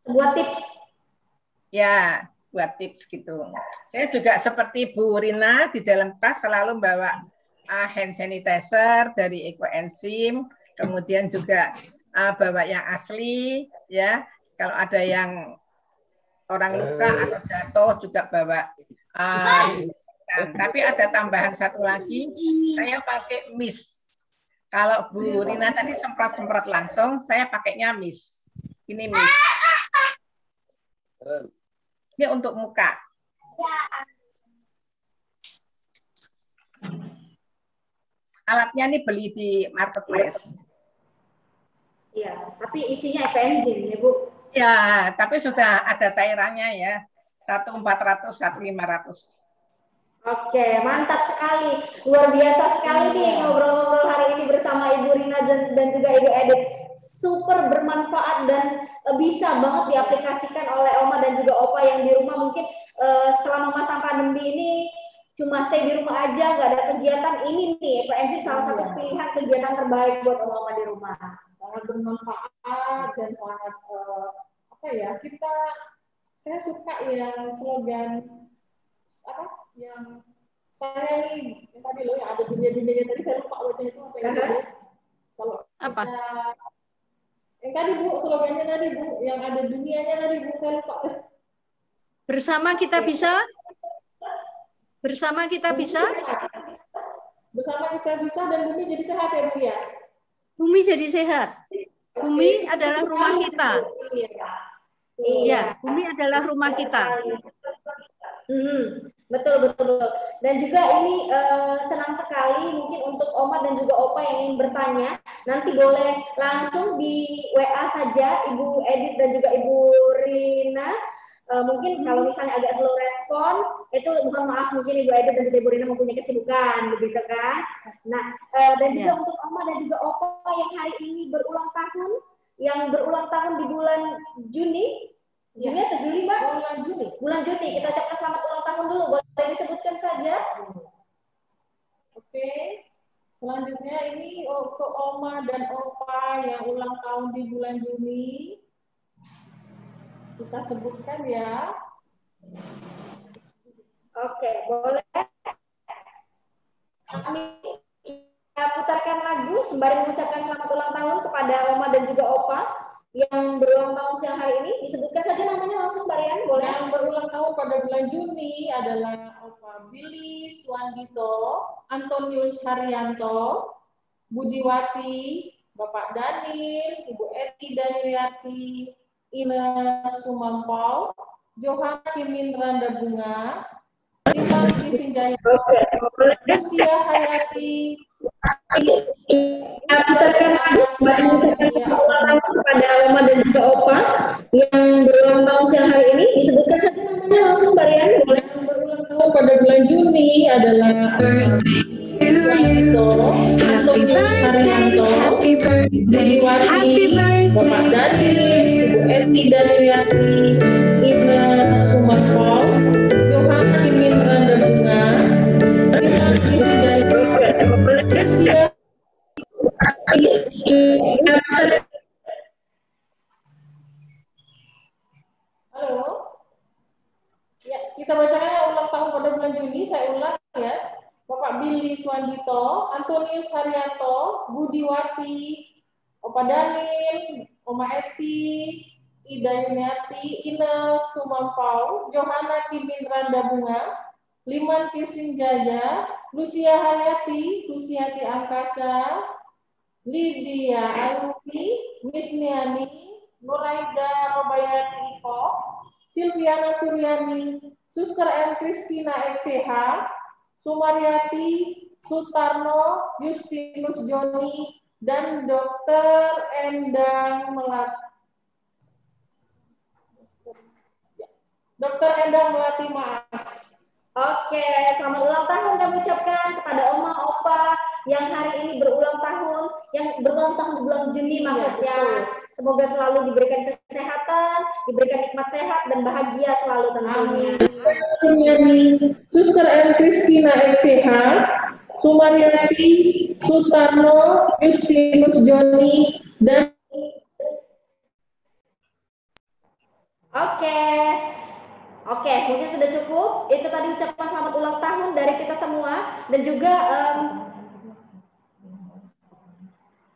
S1: Sebuah tips.
S4: Ya, buat tips gitu. Saya juga seperti Bu Rina di dalam tas selalu bawa hand sanitizer dari ekoenzim, kemudian juga bawa yang asli, ya. Kalau ada yang orang luka atau jatuh juga bawa Tapi ada tambahan satu lagi, saya pakai Miss. Kalau Bu Rina tadi semprot-semprot langsung, saya pakainya Miss. Ini Miss. Ini untuk muka. Alatnya ini beli di marketplace.
S1: Iya, tapi isinya enzim ya Bu.
S4: Ya, tapi sudah ada cairannya ya. 1.400, 1.500.
S1: Oke, mantap sekali. Luar biasa sekali nih ngobrol-ngobrol hari ini bersama Ibu Rina dan juga Ibu Edith. Super bermanfaat dan bisa banget diaplikasikan oleh Oma dan juga Opa yang di rumah. Mungkin selama masa pandemi ini cuma stay di rumah aja, nggak ada kegiatan. Ini nih, enzim salah satu pilihan kegiatan terbaik buat Oma di rumah.
S2: Sangat bermanfaat dan sangat saya suka ya slogan yang saya ini yang tadi loh yang ada dunia-dunianya tadi, saya lupa wajahnya itu apa ya. Kalau
S3: apa?
S2: Yang tadi Bu, slogannya tadi Bu, yang ada dunianya tadi Bu, saya lupa.
S3: Bersama kita bisa. Bersama kita bisa.
S2: Bersama kita bisa dan bumi jadi sehat ya Bu ya.
S3: Bumi jadi sehat. Bumi adalah rumah kita. Iya, bumi adalah rumah kita.
S1: Betul. Dan juga ini senang sekali mungkin untuk Oma dan juga Opa yang ingin bertanya, nanti boleh langsung di WA saja Ibu Edith dan juga Ibu Rina. Mungkin kalau misalnya agak slow respon, itu mohon maaf, mungkin Ibu Edith dan juga Ibu Rina mempunyai kesibukan, begitu kan? Nah, dan juga untuk Oma dan juga Opa yang hari ini berulang tahun di bulan Juni. Juni atau Juli, Mbak? Bulan Juni. Kita ucapkan selamat ulang tahun dulu. Boleh disebutkan saja?
S2: Oke. Selanjutnya ini untuk Oma dan Opa yang ulang tahun di bulan Juni. Kita sebutkan ya.
S1: Oke, boleh. Kami putarkan lagu sembari mengucapkan selamat ulang tahun kepada Oma dan juga Opa yang berulang tahun siang hari ini. Disebutkan saja namanya langsung, Barian, boleh?
S2: Yang berulang tahun pada bulan Juni adalah Opa Billy Swandito, Antonius Haryanto, Budiwati, Bapak Daniel, Ibu Eti Daniryati, Ines Sumampau, Johanna Kimin Randa Bunga, Rima Kisinjaya, Lucia Hayati,
S1: putarkan lagu sembari mengucapkan ulang tahun kepada Oma dan juga Opa yang berulang tahun siang hari ini. Disebutkan saja namanya langsung, Barian, boleh?
S2: Yang berulang tahun pada bulan Juni adalah Swandito, Antonius Haryanto, Budiwati, Bapak Daniel, Ibu Eti Daniryati, Ines Sumampau, Johanna Kimin Randa Bunga, Rima Kisinjaya, Lucia. Halo. Ya, kita bacakan ulang tahun pada bulan Juni. Saya ulang ya. Bapak Billy Swandito, Antonius Haryanto, Budiwati, Opa Daniel, Oma Eti, Ida Yuniati, Ines Sumampau, Johanna Kimin Randa Bunga, Liman Kisinjaya, Lucia Hayati, Luciati Angkasa, Lydia Alufi, Misniani, Nuraida Robayati Iko, Silviana Suryani, Suster M. Kristina FCH, Sumaryati, Sutarno, Justinus Joni, dan Dr. Endang Melati Maas.
S1: Oke, selamat ulang tahun kami ucapkan kepada Oma, Opa yang hari ini berulang tahun, yang berulang tahun di bulan Juni maksudnya. Semoga selalu diberikan kesehatan, diberikan nikmat sehat dan bahagia selalu tentunya.
S2: Suster M. Kristina FCH, Sumaryati, Sutarno, Justinus Joni, dan
S1: Oke, mungkin sudah cukup. Itu tadi ucapan selamat ulang tahun dari kita semua dan juga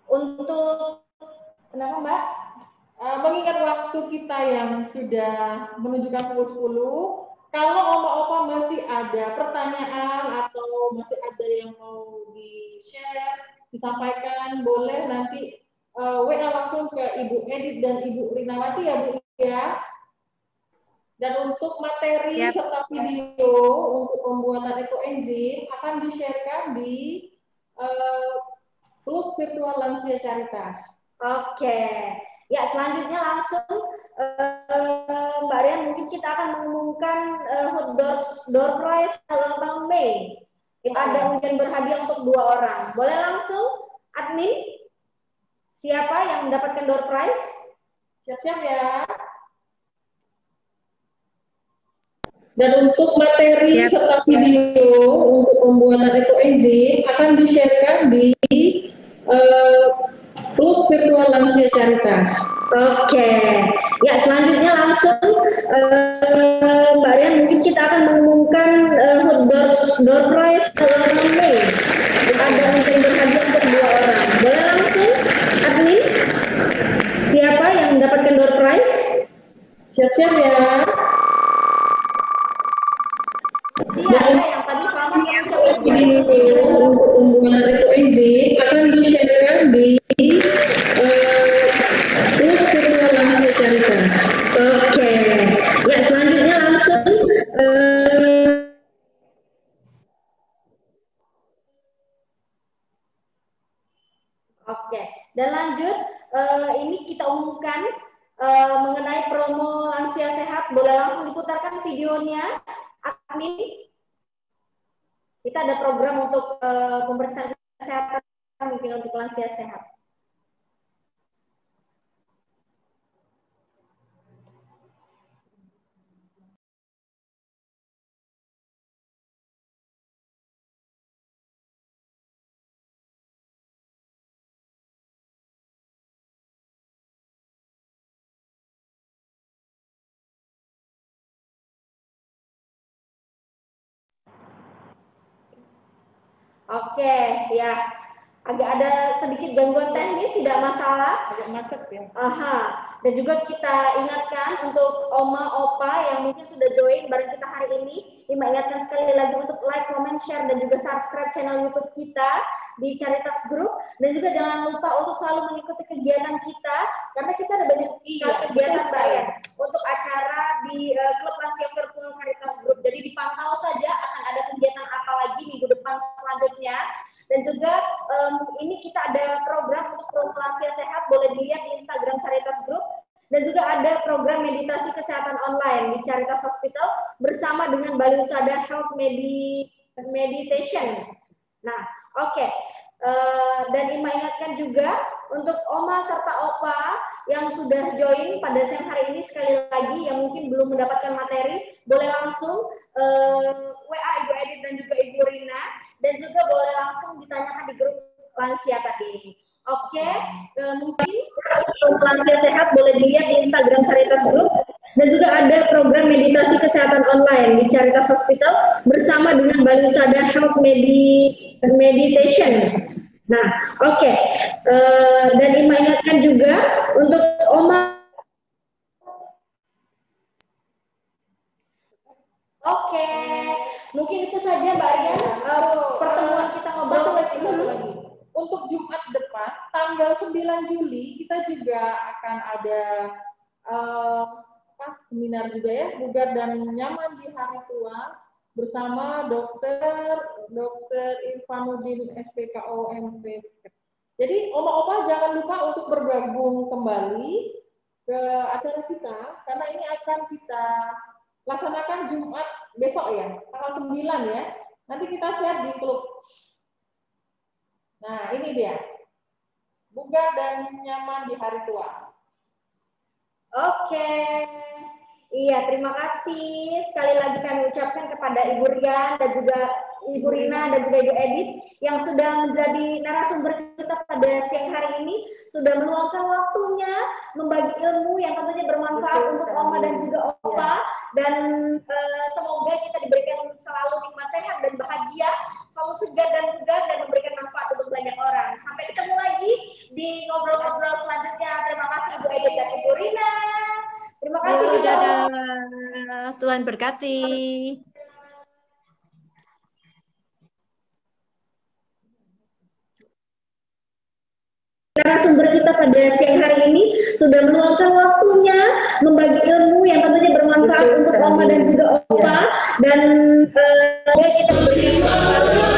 S1: untuk kenapa Mbak?
S2: Mengingat waktu kita yang sudah menunjukkan pukul 10, kalau Oma-Opa masih ada pertanyaan atau masih ada yang mau di-share, disampaikan, boleh nanti WA langsung ke Ibu Edith dan Ibu Rinawati ya Bu ya. Dan untuk materi serta video untuk pembuatan ekoenzim akan di-sharekan di Klub Virtual Lansia Caritas.
S1: Oke. Ya, selanjutnya langsung Mbak Rian, mungkin kita akan mengumumkan door prize ulang tahun Mei. Kita ada undian berhadiah untuk 2 orang. Boleh langsung, admin? Siapa yang mendapatkan door prize?
S2: Siap-siap ya. Dan untuk materi serta video untuk pembuatan ekoenzim akan di-sharekan di Klub Virtual Lansia Caritas.
S1: Oke. Ya, selanjutnya langsung Mbak Rian, mungkin kita akan mengumumkan door prize ulang tahun Mei. Kita ada undian berhadiah untuk 2 orang. Boleh langsung, admin? Siapa yang mendapatkan door prize?
S2: Siap-siap ya.
S1: Dan yang tadi selamat mengucapkan
S2: video untuk pembuatan ekoenzim akan di-sharekan di Klub Virtual Lansia Caritas.
S1: Oke. Ya, selanjutnya langsung Oke. Dan lanjut ini kita umumkan mengenai promo Lansia Sehat. Boleh langsung diputarkan videonya, admin. Kita ada program untuk pemeriksaan kesehatan mungkin untuk lansia sehat. Oke, ya. Agak ada sedikit gangguan teknis, tidak masalah.
S2: Agak macet ya.
S1: Aha. Dan juga kita ingatkan untuk Oma, Opa yang mungkin sudah join bareng kita hari ini, Ima ingatkan sekali lagi untuk like, comment, share, dan juga subscribe channel YouTube kita di Caritas Group. Dan juga jangan lupa untuk selalu mengikuti kegiatan kita, karena kita ada banyak kegiatan saya untuk acara di Klub Lansia Virtual Caritas Group. Jadi dipantau saja akan ada kegiatan apa lagi minggu depan selanjutnya. Dan juga ini kita ada program untuk promo lansia sehat, boleh dilihat di Instagram Caritas Group. Dan juga ada program meditasi kesehatan online di Caritas Hospital bersama dengan Balusada Health Meditation. Nah, oke. Dan Ima ingatkan juga untuk Oma serta Opa yang sudah join pada siang hari ini, sekali lagi yang mungkin belum mendapatkan materi, boleh langsung WA Ibu Edith dan juga Ibu Rina, dan juga boleh langsung ditanyakan di grup lansia tadi. Oke, mungkin lansia sehat boleh dilihat di Instagram Caritas Group. Dan juga ada program meditasi kesehatan online di Caritas Hospital bersama dengan Balusada Health Meditation. Nah, oke. Dan Ima ingatkan juga untuk Oma. Oke, mungkin itu saja Mbak Rian pertemuan kita ngobrol
S2: lagi. Untuk Jumat depan, tanggal 9 Juli, kita juga akan ada seminar juga ya, bugar dan nyaman di hari tua bersama Dr. Irfanuddin SPKO MP. Jadi Oma-Opa jangan lupa untuk bergabung kembali ke acara kita, karena ini akan kita laksanakan Jumat besok ya, tanggal 9 ya. Nanti kita share di klub. Nah, ini dia. Bugar dan nyaman di hari tua.
S1: Oke. Iya, terima kasih. Sekali lagi kami ucapkan kepada Ibu Rian dan juga Ibu Rina dan juga Ibu Edith yang sudah menjadi narasumber kita pada siang hari ini, sudah meluangkan waktunya membagi ilmu yang tentunya bermanfaat untuk Oma dan juga Opa. Dan semoga kita diberikan selalu nikmat sehat dan bahagia, selalu segar dan bugar dan memberikan manfaat untuk banyak orang. Sampai ketemu lagi di ngobrol-ngobrol selanjutnya. Terima kasih Ibu Edith dan Ibu Rina. Terima kasih juga.
S3: Tuhan berkati.
S1: narasumber kita pada siang hari ini sudah meluangkan waktunya membagi ilmu yang tentunya bermanfaat untuk Oma dan juga Opa, dan kita berikan